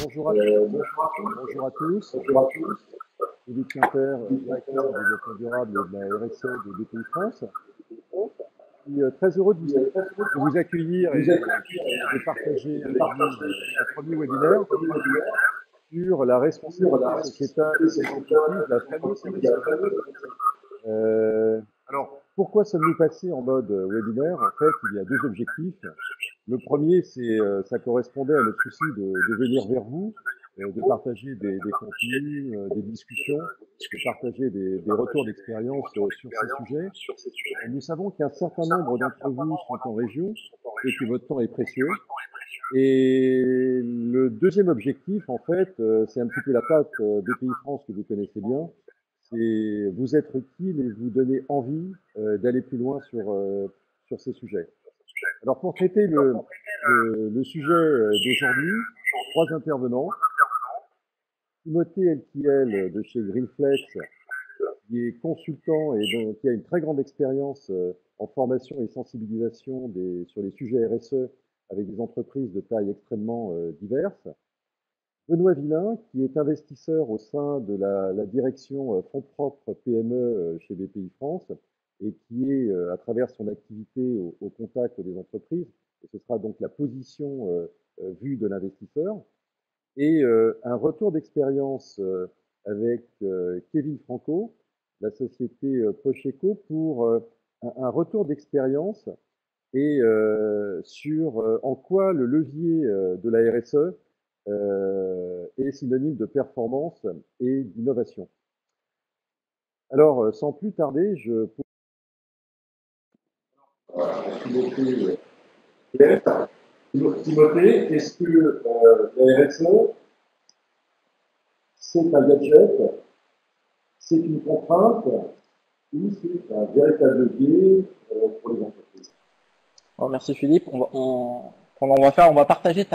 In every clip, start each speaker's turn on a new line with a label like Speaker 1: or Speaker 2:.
Speaker 1: Bonjour à tous. Bonjour à tous. Philippe Quimper, directeur du développement durable de la RSE de BPI France. Je suis très heureux de vous accueillir et de partager avec vous ce premier webinaire sur la responsabilité sociétale des entreprises, la fameuse RSE. Alors, pourquoi sommes-nous passés en mode webinaire? En fait, il y a deux objectifs. Le premier, ça correspondait à notre souci de venir vers vous, de partager des contenus, des discussions, de partager des retours d'expérience sur ces sujets. Nous savons qu'un certain nombre d'entre vous sont en région et que votre temps est précieux. Et le deuxième objectif, en fait, c'est un petit peu la patte BPI France que vous connaissez bien, c'est vous être utile et vous donner envie d'aller plus loin sur ces sujets. Alors pour traiter le sujet d'aujourd'hui, trois intervenants. Timothée Elkiel de chez Greenflex, qui est consultant et donc qui a une très grande expérience en formation et sensibilisation sur les sujets RSE avec des entreprises de taille extrêmement diverses. Benoît Villain, qui est investisseur au sein de la direction fonds propres PME chez BPI France et qui est, à travers son activité, au contact des entreprises. Et ce sera donc la position vue de l'investisseur. Et un retour d'expérience avec Kevin Franco, la société Pocheco, pour un retour d'expérience et sur en quoi le levier de la RSE est synonyme de performance et d'innovation. Alors, sans plus tarder, Timothée, est-ce que la RSE, c'est un gadget, c'est une contrainte, ou c'est un véritable levier pour les entreprises?
Speaker 2: Bon, merci Philippe. On va partager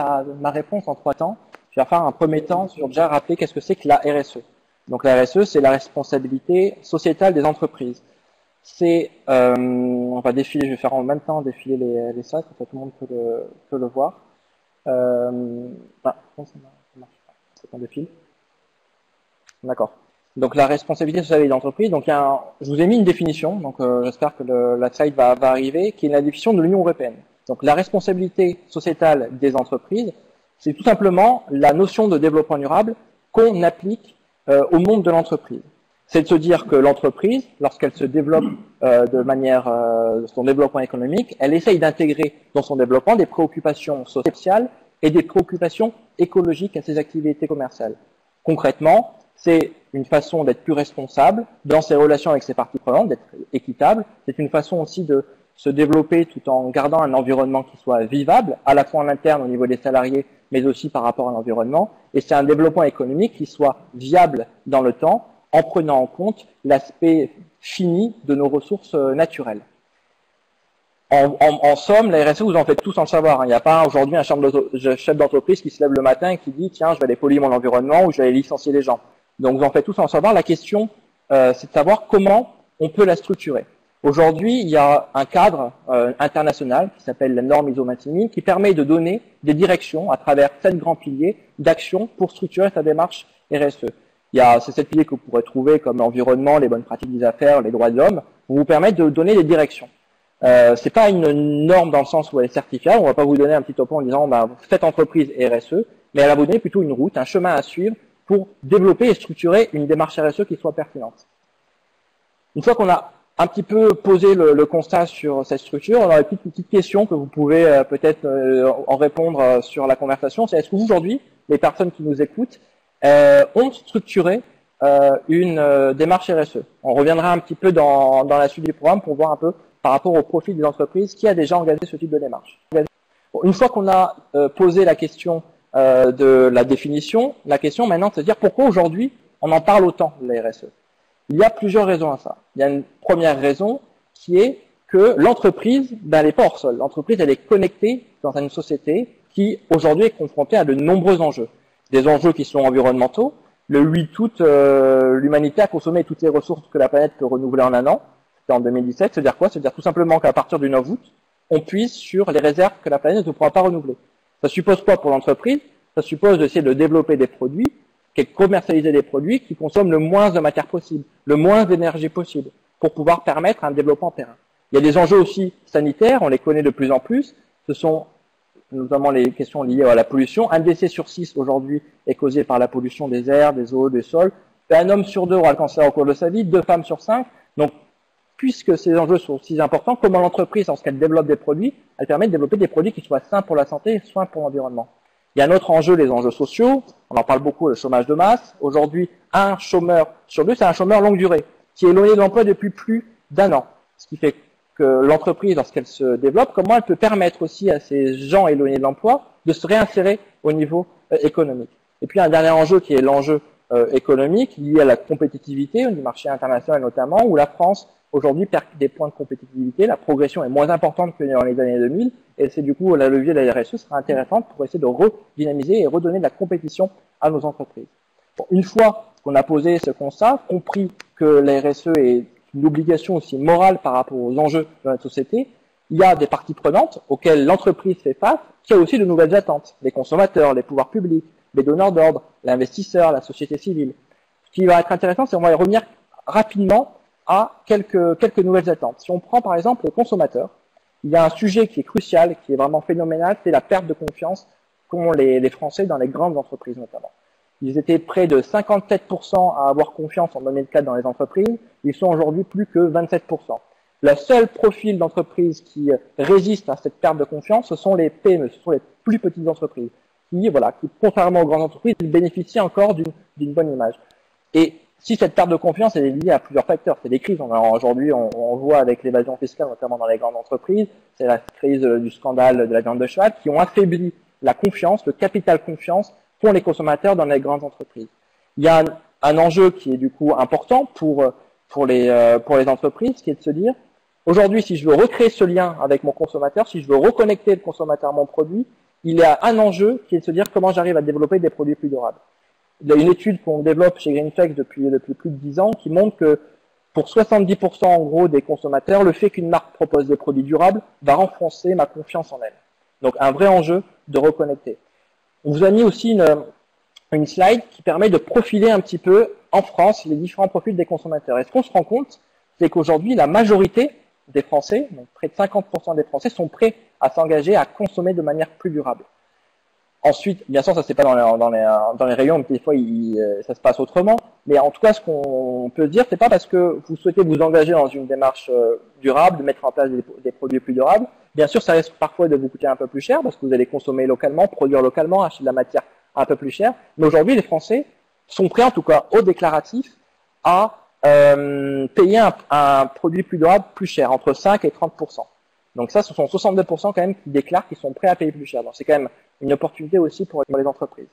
Speaker 2: ma réponse en trois temps. Je vais faire un premier temps sur déjà rappeler qu'est-ce que c'est que la RSE. Donc la RSE, c'est la responsabilité sociétale des entreprises. C'est, on va défiler, je vais faire en même temps défiler les slides, comme ça tout le monde peut le voir. Non, ça marche pas. C'est qu'on défile. D'accord. Donc la responsabilité sociale des entreprises. Donc je vous ai mis une définition. Donc j'espère que la slide va arriver, qui est la définition de l'Union européenne. Donc la responsabilité sociétale des entreprises, c'est tout simplement la notion de développement durable qu'on applique au monde de l'entreprise. C'est de se dire que l'entreprise, lorsqu'elle se développe de manière son développement économique, elle essaye d'intégrer dans son développement des préoccupations sociales et des préoccupations écologiques à ses activités commerciales. Concrètement, c'est une façon d'être plus responsable dans ses relations avec ses parties prenantes, d'être équitable. C'est une façon aussi de se développer tout en gardant un environnement qui soit vivable, à la fois en interne au niveau des salariés, mais aussi par rapport à l'environnement. Et c'est un développement économique qui soit viable dans le temps, en prenant en compte l'aspect fini de nos ressources naturelles. En somme, la RSE, vous en faites tous en savoir. Il n'y a pas aujourd'hui un chef d'entreprise qui se lève le matin et qui dit « Tiens, je vais aller polluer mon environnement ou je vais aller licencier les gens ». Donc, vous en faites tous en savoir. La question, c'est de savoir comment on peut la structurer. Aujourd'hui, il y a un cadre international qui s'appelle la norme ISO 26000 qui permet de donner des directions à travers 7 grands piliers d'action pour structurer sa démarche RSE. C'est 7 piliers que vous pourrez trouver comme l'environnement, les bonnes pratiques des affaires, les droits de l'homme, vous permettent de donner des directions. C'est pas une norme dans le sens où elle est certifiable. On va pas vous donner un petit topo en disant faites entreprise et RSE, mais elle va vous donner plutôt une route, un chemin à suivre pour développer et structurer une démarche RSE qui soit pertinente. Une fois qu'on a un petit peu posé le constat sur cette structure, on a une petite question que vous pouvez peut-être en répondre sur la conversation. C'est est-ce qu'aujourd'hui, les personnes qui nous écoutent ont structuré une démarche RSE? On reviendra un petit peu dans la suite du programme pour voir un peu par rapport au profil des entreprises qui a déjà engagé ce type de démarche. Une fois qu'on a posé la question de la définition, la question maintenant c'est de dire pourquoi aujourd'hui on en parle autant de la RSE. Il y a plusieurs raisons à ça. Il y a une première raison qui est que l'entreprise, elle n'est pas hors sol. L'entreprise, elle est connectée dans une société qui aujourd'hui est confrontée à de nombreux enjeux. Des enjeux qui sont environnementaux. Le 8 août, l'humanité a consommé toutes les ressources que la planète peut renouveler en un an. C'était en 2017. C'est-à-dire quoi? C'est-à-dire tout simplement qu'à partir du 9 août, on puise sur les réserves que la planète ne pourra pas renouveler. Ça suppose quoi pour l'entreprise? Ça suppose d'essayer de développer des produits, de commercialiser des produits qui consomment le moins de matière possible, le moins d'énergie possible, pour pouvoir permettre un développement pérenne. Il y a des enjeux aussi sanitaires, on les connaît de plus en plus. Ce sont notamment les questions liées à la pollution. Un décès sur 6 aujourd'hui est causé par la pollution des airs, des eaux, des sols. Un homme sur 2 aura le cancer au cours de sa vie, 2 femmes sur 5. Donc, puisque ces enjeux sont si importants, comment l'entreprise, lorsqu'elle développe des produits, elle permet de développer des produits qui soient sains pour la santé et sains pour l'environnement. Il y a un autre enjeu, les enjeux sociaux. On en parle beaucoup, le chômage de masse. Aujourd'hui, un chômeur sur 2, c'est un chômeur longue durée, qui est éloigné de l'emploi depuis plus d'1 an. Ce qui fait que l'entreprise, lorsqu'elle se développe, comment elle peut permettre aussi à ces gens éloignés de l'emploi de se réinsérer au niveau économique. Et puis un dernier enjeu qui est l'enjeu économique lié à la compétitivité du marché international notamment, où la France aujourd'hui perd des points de compétitivité, la progression est moins importante que dans les années 2000, et c'est du coup la levier de la RSE sera intéressante pour essayer de redynamiser et redonner de la compétition à nos entreprises. Bon, une fois qu'on a posé ce constat, compris que la RSE est une obligation aussi morale par rapport aux enjeux de notre société, il y a des parties prenantes auxquelles l'entreprise fait face, qui a aussi de nouvelles attentes, les consommateurs, les pouvoirs publics, les donneurs d'ordre, l'investisseur, la société civile. Ce qui va être intéressant, c'est qu'on va y revenir rapidement à quelques nouvelles attentes. Si on prend par exemple les consommateurs, il y a un sujet qui est crucial, qui est vraiment phénoménal, c'est la perte de confiance qu'ont les Français dans les grandes entreprises notamment. Ils étaient près de 57% à avoir confiance en 2004 dans les entreprises, ils sont aujourd'hui plus que 27%. Le seul profil d'entreprise qui résiste à cette perte de confiance, ce sont les PME, ce sont les plus petites entreprises, qui contrairement aux grandes entreprises, bénéficient encore d'une bonne image. Et si cette perte de confiance est liée à plusieurs facteurs, c'est des crises. Aujourd'hui, on voit avec l'évasion fiscale, notamment dans les grandes entreprises, c'est la crise du scandale de la viande de cheval, qui ont affaibli la confiance, le capital confiance pour les consommateurs dans les grandes entreprises. Il y a un enjeu qui est du coup important pour les entreprises, qui est de se dire, aujourd'hui, si je veux recréer ce lien avec mon consommateur, si je veux reconnecter le consommateur à mon produit, il y a un enjeu qui est de se dire comment j'arrive à développer des produits plus durables. Il y a une étude qu'on développe chez Greenflex depuis plus de 10 ans qui montre que pour 70% en gros des consommateurs, le fait qu'une marque propose des produits durables va renforcer ma confiance en elle. Donc un vrai enjeu de reconnecter. On vous a mis aussi une slide qui permet de profiler un petit peu en France les différents profils des consommateurs. Et ce qu'on se rend compte, c'est qu'aujourd'hui la majorité des Français, donc près de 50% des Français, sont prêts à s'engager à consommer de manière plus durable. Ensuite, bien sûr, ça c'est pas dans les rayons, des fois ça se passe autrement. Mais en tout cas, ce qu'on peut dire, c'est pas parce que vous souhaitez vous engager dans une démarche durable, de mettre en place des produits plus durables. Bien sûr, ça risque parfois de vous coûter un peu plus cher parce que vous allez consommer localement, produire localement, acheter de la matière un peu plus chère. Mais aujourd'hui, les Français sont prêts, en tout cas au déclaratif, à payer un produit plus durable plus cher, entre 5 et 30%. Donc ça, ce sont 62% quand même qui déclarent qu'ils sont prêts à payer plus cher. Donc c'est quand même une opportunité aussi pour les entreprises.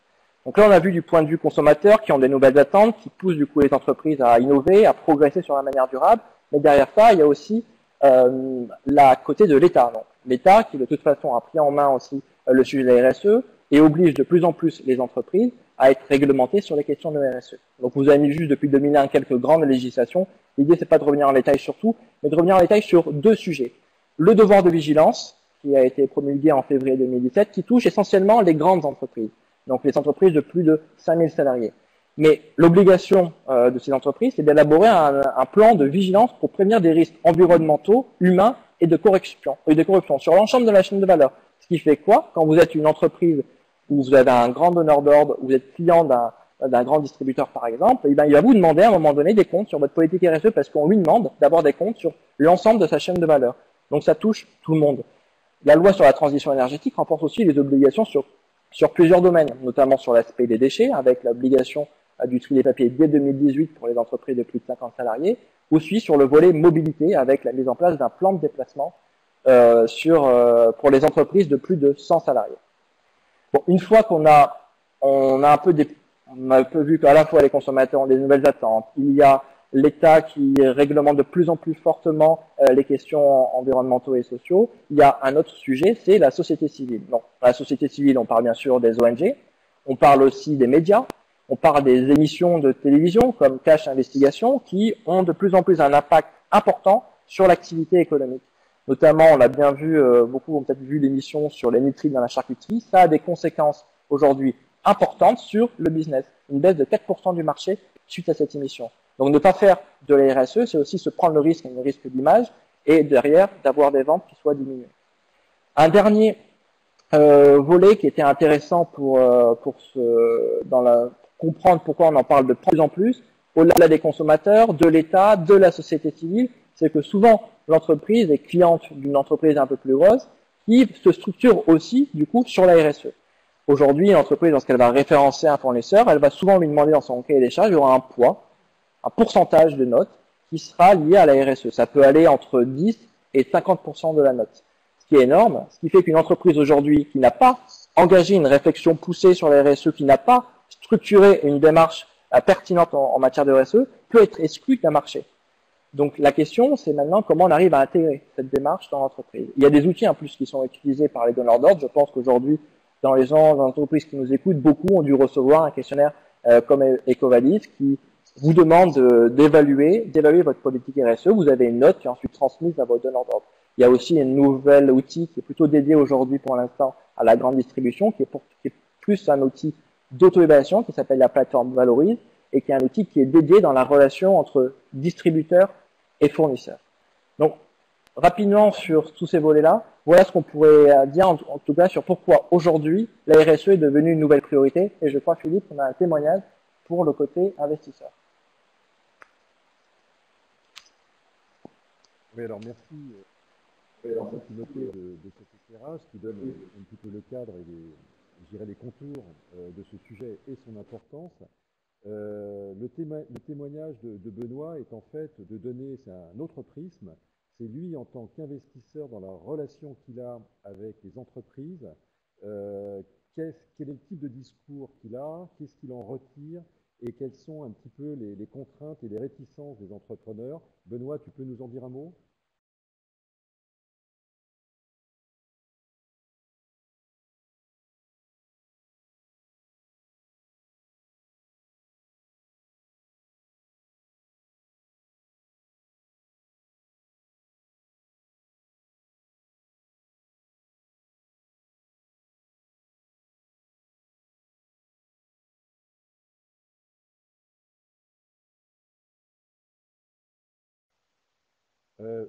Speaker 2: Donc là, on a vu du point de vue consommateur qui ont des nouvelles attentes, qui poussent du coup les entreprises à innover, à progresser sur la manière durable. Mais derrière ça, il y a aussi la côté de l'État. L'État qui de toute façon a pris en main aussi le sujet de la RSE et oblige de plus en plus les entreprises à être réglementées sur les questions de la RSE. Donc vous avez mis juste depuis 2001 quelques grandes législations. L'idée, c'est pas de revenir en détail sur tout, mais de revenir en détail sur 2 sujets. Le devoir de vigilance, qui a été promulgué en février 2017, qui touche essentiellement les grandes entreprises, donc les entreprises de plus de 5000 salariés. Mais l'obligation de ces entreprises, c'est d'élaborer un plan de vigilance pour prévenir des risques environnementaux, humains et de corruption sur l'ensemble de la chaîne de valeur. Ce qui fait quoi? Quand vous êtes une entreprise où vous avez un grand donneur d'ordre, vous êtes client d'un grand distributeur par exemple, il va vous demander à un moment donné des comptes sur votre politique RSE parce qu'on lui demande d'avoir des comptes sur l'ensemble de sa chaîne de valeur. Donc ça touche tout le monde. La loi sur la transition énergétique renforce aussi les obligations sur plusieurs domaines, notamment sur l'aspect des déchets, avec l'obligation du tri des papiers dès 2018 pour les entreprises de plus de 50 salariés, aussi sur le volet mobilité, avec la mise en place d'un plan de déplacement pour les entreprises de plus de 100 salariés. Bon, une fois qu'on a un peu vu qu'à la fois les consommateurs ont des nouvelles attentes, il y a l'État qui réglemente de plus en plus fortement les questions environnementaux et sociaux. Il y a un autre sujet, c'est la société civile. Donc, la société civile, on parle bien sûr des ONG, on parle aussi des médias, on parle des émissions de télévision comme Cash Investigation qui ont de plus en plus un impact important sur l'activité économique. Notamment, on l'a bien vu, beaucoup ont peut-être vu l'émission sur les nitrites dans la charcuterie. Ça a des conséquences aujourd'hui importante sur le business. Une baisse de 4% du marché suite à cette émission. Donc ne pas faire de la RSE, c'est aussi se prendre le risque d'image, et derrière d'avoir des ventes qui soient diminuées. Un dernier volet qui était intéressant pour comprendre pourquoi on en parle de plus en plus, au-delà des consommateurs, de l'État, de la société civile, c'est que souvent l'entreprise est cliente d'une entreprise un peu plus grosse qui se structure aussi du coup sur la RSE. Aujourd'hui, l'entreprise, lorsqu'elle va référencer un fournisseur, elle va souvent lui demander dans son cahier des charges, il y aura un poids, un pourcentage de notes qui sera lié à la RSE. Ça peut aller entre 10 et 50% de la note, ce qui est énorme, ce qui fait qu'une entreprise aujourd'hui qui n'a pas engagé une réflexion poussée sur la RSE, qui n'a pas structuré une démarche pertinente en matière de RSE, peut être exclue d'un marché. Donc la question, c'est maintenant comment on arrive à intégrer cette démarche dans l'entreprise. Il y a des outils en plus qui sont utilisés par les donneurs d'ordre. Je pense qu'aujourd'hui, dans les entreprises qui nous écoutent, beaucoup ont dû recevoir un questionnaire comme EcoVadis qui vous demande d'évaluer votre politique RSE. Vous avez une note qui est ensuite transmise à votre donneur d'ordre. Il y a aussi un nouvel outil qui est plutôt dédié aujourd'hui pour l'instant à la grande distribution, qui est plus un outil d'auto-évaluation qui s'appelle la plateforme Valorise et qui est un outil qui est dédié dans la relation entre distributeurs et fournisseurs. Donc, rapidement sur tous ces volets-là, voilà ce qu'on pourrait dire en tout cas sur pourquoi aujourd'hui la RSE est devenue une nouvelle priorité. Et je crois, Philippe, qu'on a un témoignage pour le côté investisseur.
Speaker 1: Oui, alors merci. Merci Timothée de cet éclairage qui donne un petit peu le cadre et je dirais les contours de ce sujet et son importance. Le témoignage de Benoît est en fait de donner, c'est un autre prisme, c'est lui en tant qu'investisseur dans la relation qu'il a avec les entreprises, quel est le type de discours qu'il a, qu'est-ce qu'il en retire et quelles sont un petit peu les contraintes et les réticences des entrepreneurs. Benoît, tu peux nous en dire un mot ?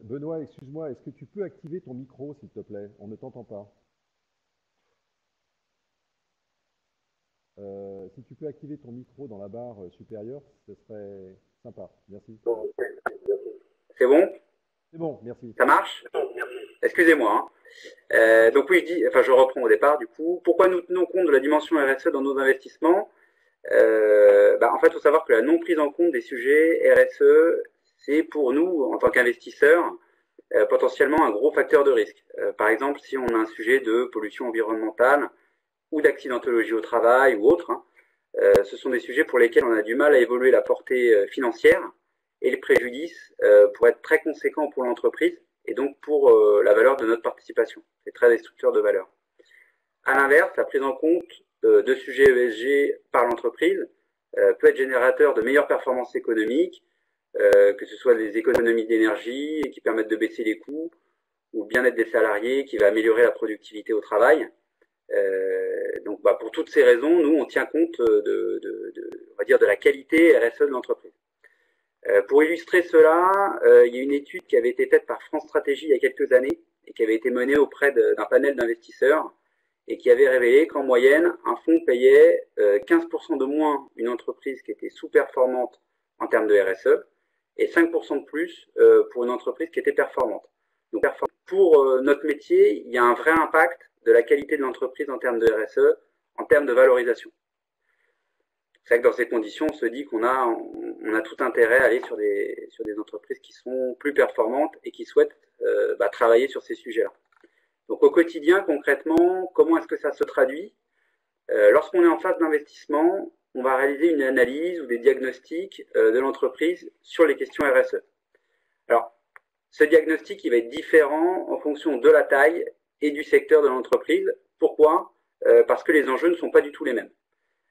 Speaker 1: Benoît, excuse-moi, est-ce que tu peux activer ton micro, s'il te plaît? On ne t'entend pas. Si tu peux activer ton micro dans la barre supérieure, ce serait sympa. Merci.
Speaker 3: C'est bon?
Speaker 1: C'est bon, merci.
Speaker 3: Ça marche? Excusez-moi. Donc oui, je reprends au départ du coup. Pourquoi nous tenons compte de la dimension RSE dans nos investissements? En fait, il faut savoir que la non prise en compte des sujets RSE, c'est pour nous, en tant qu'investisseurs, potentiellement un gros facteur de risque. Par exemple, si on a un sujet de pollution environnementale ou d'accidentologie au travail ou autre, ce sont des sujets pour lesquels on a du mal à évaluer la portée financière et les préjudices pourraient être très conséquents pour l'entreprise et donc pour la valeur de notre participation. C'est très destructeur de valeur. À l'inverse, la prise en compte de sujets ESG par l'entreprise peut être générateur de meilleures performances économiques, que ce soit des économies d'énergie qui permettent de baisser les coûts, ou le bien-être des salariés qui va améliorer la productivité au travail. Donc pour toutes ces raisons, nous on tient compte on va dire de la qualité RSE de l'entreprise. Pour illustrer cela, il y a une étude qui avait été faite par France Stratégie il y a quelques années et qui avait été menée auprès d'un panel d'investisseurs et qui avait révélé qu'en moyenne, un fonds payait 15% de moins une entreprise qui était sous-performante en termes de RSE et 5% de plus pour une entreprise qui était performante. Donc pour notre métier, il y a un vrai impact de la qualité de l'entreprise en termes de RSE, en termes de valorisation. C'est vrai que dans ces conditions, on se dit qu'on a tout intérêt à aller sur des entreprises qui sont plus performantes et qui souhaitent travailler sur ces sujets-là. Donc au quotidien, concrètement, comment est-ce que ça se traduit? Lorsqu'on est en phase d'investissement, on va réaliser une analyse ou des diagnostics de l'entreprise sur les questions RSE. Alors, ce diagnostic il va être différent en fonction de la taille et du secteur de l'entreprise. Pourquoi? Parce que les enjeux ne sont pas du tout les mêmes.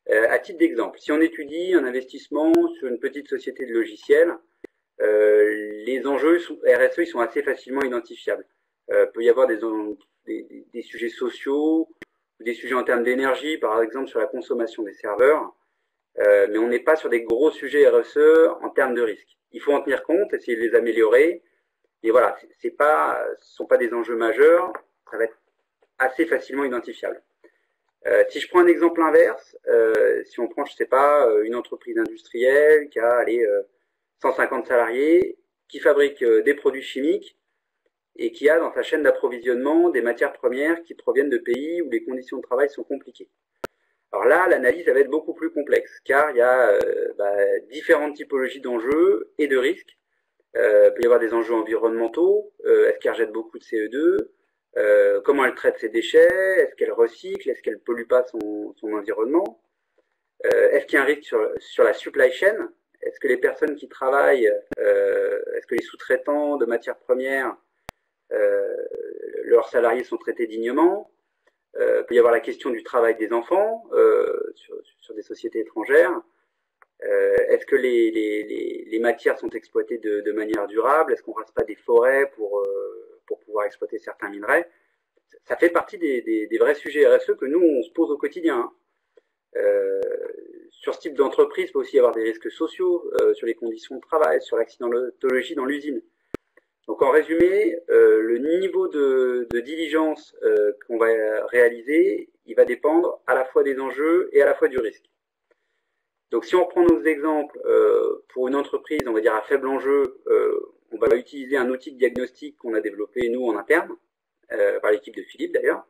Speaker 3: À titre d'exemple, si on étudie un investissement sur une petite société de logiciels, les enjeux RSE ils sont assez facilement identifiables. Il peut y avoir des sujets sociaux, des sujets en termes d'énergie, par exemple sur la consommation des serveurs, mais on n'est pas sur des gros sujets RSE en termes de risque. Il faut en tenir compte, essayer de les améliorer, et voilà, ce sont pas des enjeux majeurs, ça va être assez facilement identifiable. Si je prends un exemple inverse, si on prend, je sais pas, une entreprise industrielle qui a 150 salariés, qui fabrique des produits chimiques et qui a dans sa chaîne d'approvisionnement des matières premières qui proviennent de pays où les conditions de travail sont compliquées. Alors là, l'analyse va être beaucoup plus complexe, car il y a différentes typologies d'enjeux et de risques. Il peut y avoir des enjeux environnementaux, est-ce qu'elle rejette beaucoup de CO2, comment elle traite ses déchets, est-ce qu'elle recycle, est-ce qu'elle pollue pas son environnement, est-ce qu'il y a un risque sur la supply chain, est-ce que les personnes qui travaillent, est-ce que les sous-traitants de matières premières, leurs salariés sont traités dignement. Il peut y avoir la question du travail des enfants sur des sociétés étrangères. Est-ce que les matières sont exploitées de manière durable? Est-ce qu'on rase pas des forêts pour pouvoir exploiter certains minerais? Ça fait partie des vrais sujets RSE que nous, on se pose au quotidien. Sur ce type d'entreprise, il peut aussi y avoir des risques sociaux, sur les conditions de travail, sur l'accidentologie dans l'usine. Donc en résumé, le niveau de diligence qu'on va réaliser, il va dépendre à la fois des enjeux et à la fois du risque. Donc si on reprend nos exemples, pour une entreprise, on va dire à faible enjeu, on va utiliser un outil de diagnostic qu'on a développé nous en interne, par l'équipe de Philippe d'ailleurs.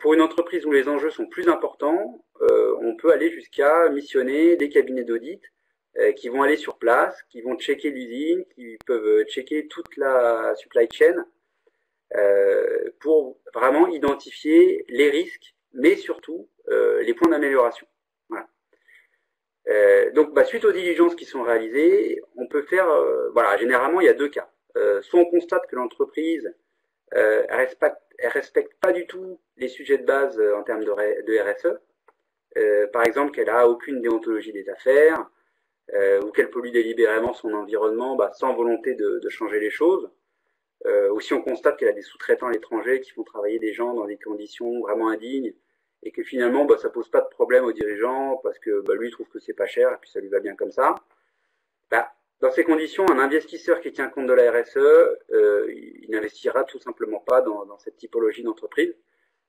Speaker 3: Pour une entreprise où les enjeux sont plus importants, on peut aller jusqu'à missionner des cabinets d'audit qui vont aller sur place, qui vont checker l'usine, qui peuvent checker toute la supply chain pour vraiment identifier les risques, mais surtout les points d'amélioration. Voilà. Donc, suite aux diligences qui sont réalisées, on peut faire, généralement il y a deux cas. Soit on constate que l'entreprise elle respecte pas du tout les sujets de base en termes de RSE, par exemple qu'elle a aucune déontologie des affaires, ou qu'elle pollue délibérément son environnement sans volonté de changer les choses, ou si on constate qu'elle a des sous-traitants à l'étranger qui font travailler des gens dans des conditions vraiment indignes, et que finalement ça pose pas de problème aux dirigeants parce que lui il trouve que c'est pas cher et puis ça lui va bien comme ça. Dans ces conditions, un investisseur qui tient compte de la RSE, il n'investira tout simplement pas dans cette typologie d'entreprise.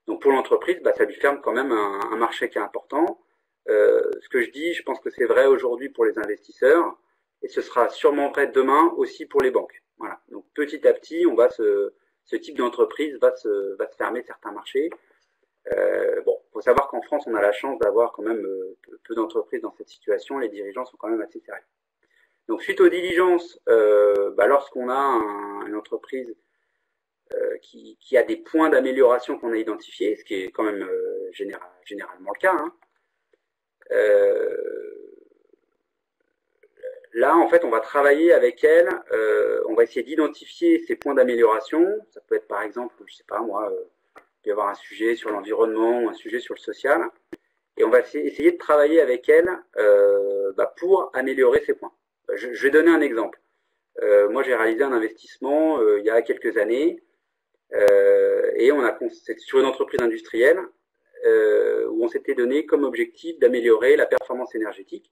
Speaker 3: Donc pour l'entreprise, ça lui ferme quand même un marché qui est important. Ce que je dis, je pense que c'est vrai aujourd'hui pour les investisseurs, et ce sera sûrement vrai demain aussi pour les banques. Voilà. Donc petit à petit, ce type d'entreprise va se fermer certains marchés. Faut savoir qu'en France, on a la chance d'avoir quand même peu d'entreprises dans cette situation. Les dirigeants sont quand même assez sérieux. Donc suite aux diligences, lorsqu'on a une entreprise qui a des points d'amélioration qu'on a identifiés, ce qui est quand même généralement le cas, là en fait on va travailler avec elle, on va essayer d'identifier ces points d'amélioration. Ça peut être par exemple, je sais pas moi, il peut y avoir un sujet sur l'environnement ou un sujet sur le social, et on va essayer de travailler avec elle pour améliorer ces points. Je vais donner un exemple. Moi, j'ai réalisé un investissement il y a quelques années et c'est sur une entreprise industrielle où on s'était donné comme objectif d'améliorer la performance énergétique.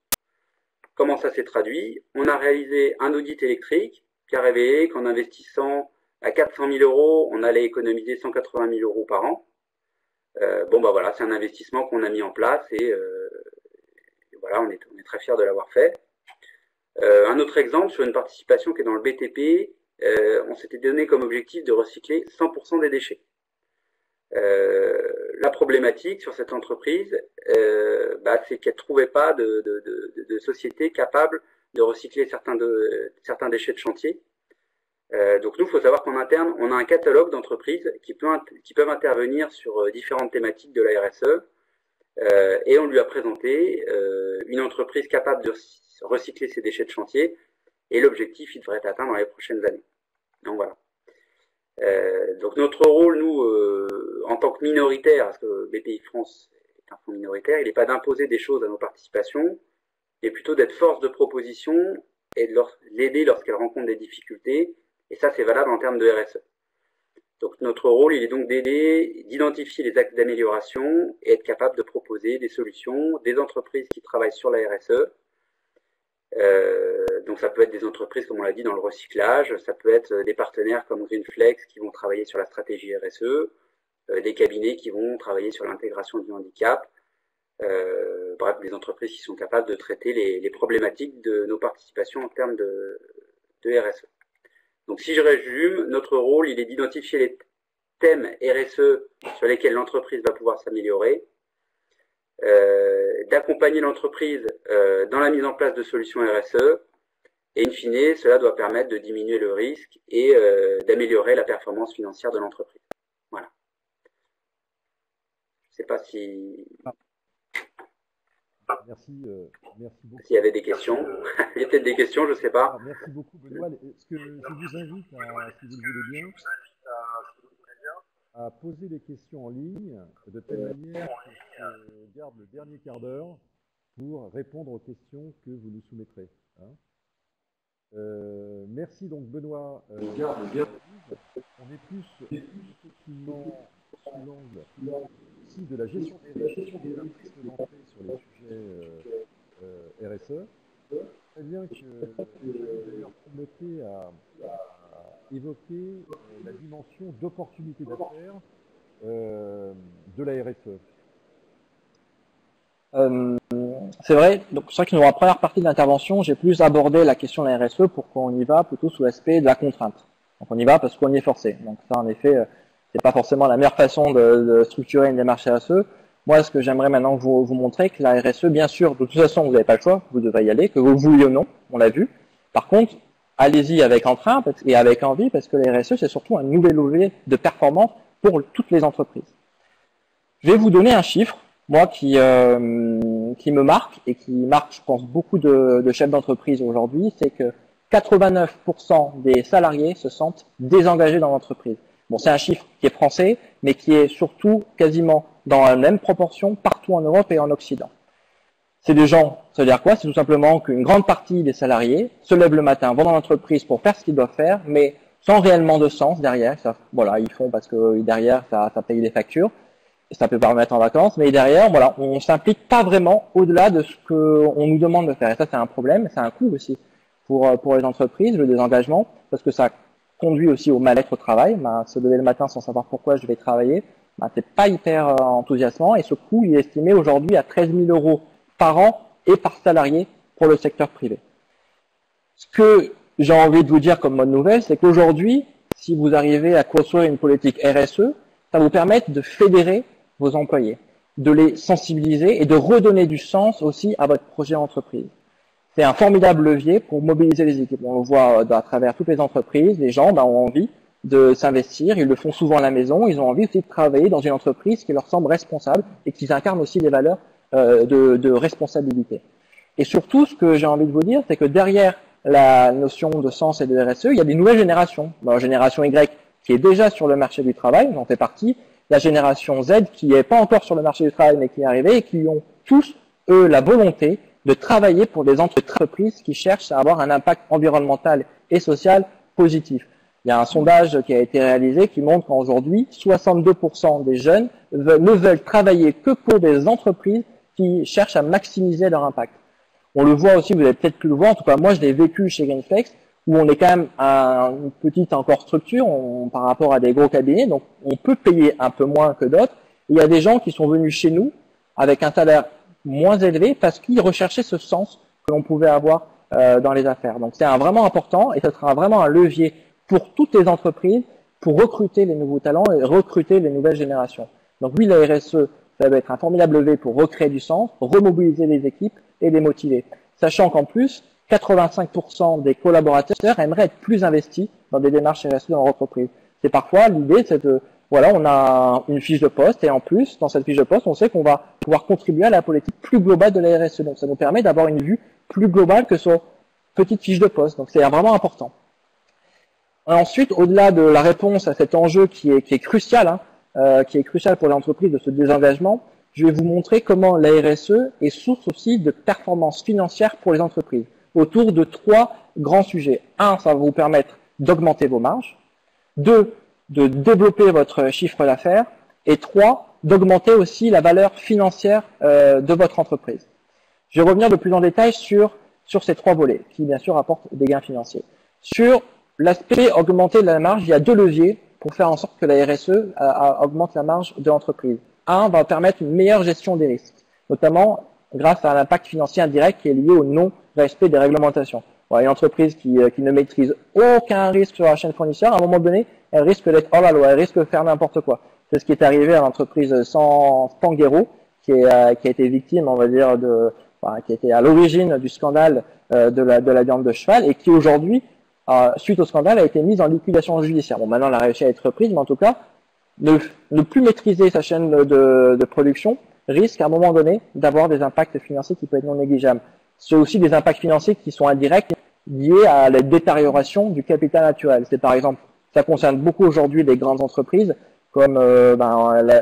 Speaker 3: Comment ça s'est traduit? On a réalisé un audit électrique qui a révélé qu'en investissant à 400 000 euros, on allait économiser 180 000 euros par an. Voilà, c'est un investissement qu'on a mis en place et voilà, on est très fiers de l'avoir fait. Un autre exemple, sur une participation qui est dans le BTP, on s'était donné comme objectif de recycler 100% des déchets. La problématique sur cette entreprise, c'est qu'elle ne trouvait pas de société capable de recycler certains déchets de chantier. Donc nous, il faut savoir qu'en interne, on a un catalogue d'entreprises qui peuvent intervenir sur différentes thématiques de la RSE, et on lui a présenté une entreprise capable de recycler ses déchets de chantier, et l'objectif, il devrait être atteint dans les prochaines années. Donc voilà. Donc notre rôle, nous, en tant que minoritaire, parce que BPI France est un fonds minoritaire, il n'est pas d'imposer des choses à nos participations, mais plutôt d'être force de proposition et de l'aider lorsqu'elles rencontrent des difficultés, et ça c'est valable en termes de RSE. Donc notre rôle, il est donc d'aider, d'identifier les axes d'amélioration et être capable de proposer des solutions, des entreprises qui travaillent sur la RSE. Donc ça peut être des entreprises, comme on l'a dit, dans le recyclage, ça peut être des partenaires comme Greenflex qui vont travailler sur la stratégie RSE, des cabinets qui vont travailler sur l'intégration du handicap, bref, des entreprises qui sont capables de traiter les problématiques de nos participations en termes de RSE. Donc si je résume, notre rôle, il est d'identifier les thèmes RSE sur lesquels l'entreprise va pouvoir s'améliorer, d'accompagner l'entreprise dans la mise en place de solutions RSE, et in fine, cela doit permettre de diminuer le risque et d'améliorer la performance financière de l'entreprise. Voilà. Je ne sais pas si...
Speaker 1: Merci beaucoup.
Speaker 3: S'il y avait des questions. Il y a peut-être des questions, je ne sais pas.
Speaker 1: Alors, merci beaucoup, Benoît. Ce que je vous invite, si vous le voulez bien, à poser des questions en ligne de telle manière que je garde le dernier quart d'heure pour répondre aux questions que vous nous soumettrez. Hein. Merci donc, Benoît. On est plus effectivement sous l'angle aussi de la gestion des risques sur les sujets RSE. Très bien que d'ailleurs Timothée a évoqué la dimension d'opportunité d'affaires de la RSE.
Speaker 2: C'est vrai, donc c'est vrai que dans la première partie de l'intervention, j'ai plus abordé la question de la RSE pour qu'on y va plutôt sous l'aspect de la contrainte. Donc on y va parce qu'on y est forcé. Donc ça, en effet, c'est pas forcément la meilleure façon de structurer une démarche RSE. Moi, ce que j'aimerais maintenant vous montrer, que la RSE, bien sûr, de toute façon, vous n'avez pas le choix, vous devez y aller, que vous le vouliez ou non, on l'a vu. Par contre, allez-y avec entrain et avec envie, parce que la RSE, c'est surtout un nouvel levier de performance pour toutes les entreprises. Je vais vous donner un chiffre, moi, qui me marque et qui marque, je pense, beaucoup de chefs d'entreprise aujourd'hui, c'est que 89% des salariés se sentent désengagés dans l'entreprise. Bon, c'est un chiffre qui est français, mais qui est surtout quasiment dans la même proportion partout en Europe et en Occident. C'est des gens, ça veut dire quoi? C'est tout simplement qu'une grande partie des salariés se lèvent le matin, vont dans l'entreprise pour faire ce qu'ils doivent faire, mais sans réellement de sens derrière. Ça, voilà, ils font parce que derrière, ça paye les factures, et ça peut pas remettre en vacances, mais derrière, voilà, on s'implique pas vraiment au-delà de ce qu'on nous demande de faire. Et ça, c'est un problème, c'est un coût aussi pour les entreprises, le désengagement, parce que ça conduit aussi au mal-être au travail. Se lever le matin sans savoir pourquoi je vais travailler, c'est pas hyper enthousiasmant, et ce coût il est estimé aujourd'hui à 13 000 € par an et par salarié pour le secteur privé. Ce que j'ai envie de vous dire comme bonne nouvelle, c'est qu'aujourd'hui, si vous arrivez à construire une politique RSE, ça vous permet de fédérer vos employés, de les sensibiliser et de redonner du sens aussi à votre projet d'entreprise. C'est un formidable levier pour mobiliser les équipes. On le voit à travers toutes les entreprises, les gens ont envie de s'investir, ils le font souvent à la maison, ils ont envie aussi de travailler dans une entreprise qui leur semble responsable et qui incarne aussi les valeurs de responsabilité. Et surtout, ce que j'ai envie de vous dire, c'est que derrière la notion de sens et de RSE, il y a des nouvelles générations. La génération Y qui est déjà sur le marché du travail, on en fait partie, la génération Z qui n'est pas encore sur le marché du travail mais qui est arrivée et qui ont tous, eux, la volonté de travailler pour des entreprises qui cherchent à avoir un impact environnemental et social positif. Il y a un sondage qui a été réalisé qui montre qu'aujourd'hui, 62% des jeunes ne veulent travailler que pour des entreprises qui cherchent à maximiser leur impact. On le voit aussi, vous avez peut-être pu le voir, en tout cas moi je l'ai vécu chez Greenflex, où on est quand même une petite encore structure par rapport à des gros cabinets, donc on peut payer un peu moins que d'autres. Il y a des gens qui sont venus chez nous avec un salaire moins élevé parce qu'ils recherchaient ce sens que l'on pouvait avoir dans les affaires. Donc c'est vraiment important et ce sera vraiment un levier pour toutes les entreprises pour recruter les nouveaux talents et recruter les nouvelles générations. Donc oui, la RSE, ça va être un formidable levier pour recréer du sens, remobiliser les équipes et les motiver. Sachant qu'en plus, 85% des collaborateurs aimeraient être plus investis dans des démarches RSE dans leur entreprise. C'est parfois l'idée, c'est de, voilà, on a une fiche de poste et en plus, dans cette fiche de poste, on sait qu'on va pouvoir contribuer à la politique plus globale de la RSE. Donc ça nous permet d'avoir une vue plus globale que sur petite fiche de poste. Donc c'est vraiment important. Ensuite, au-delà de la réponse à cet enjeu qui est crucial, qui est crucial pour l'entreprise de ce désengagement, je vais vous montrer comment la RSE est source aussi de performance financière pour les entreprises, autour de 3 grands sujets. 1, ça va vous permettre d'augmenter vos marges. 2, de développer votre chiffre d'affaires, et 3, d'augmenter aussi la valeur financière de votre entreprise. Je vais revenir de plus en détail sur ces 3 volets, qui bien sûr apportent des gains financiers. Sur l'aspect augmenter la marge, il y a 2 leviers pour faire en sorte que la RSE augmente la marge de l'entreprise. Un va permettre une meilleure gestion des risques, notamment grâce à l'impact financier indirect qui est lié au non-respect des réglementations. Voilà, une entreprise qui ne maîtrise aucun risque sur la chaîne fournisseur, à un moment donné, elle risque d'être hors la loi, elle risque de faire n'importe quoi. C'est ce qui est arrivé à l'entreprise Spanghero, qui a été victime, on va dire, qui était à l'origine du scandale de la viande de cheval et qui aujourd'hui, suite au scandale, a été mise en liquidation judiciaire. Bon, maintenant, elle a réussi à être reprise, mais en tout cas, ne plus maîtriser sa chaîne de production risque à un moment donné d'avoir des impacts financiers qui peuvent être non négligeables. C'est aussi des impacts financiers qui sont indirects liés à la détérioration du capital naturel. C'est par exemple, ça concerne beaucoup aujourd'hui les grandes entreprises, comme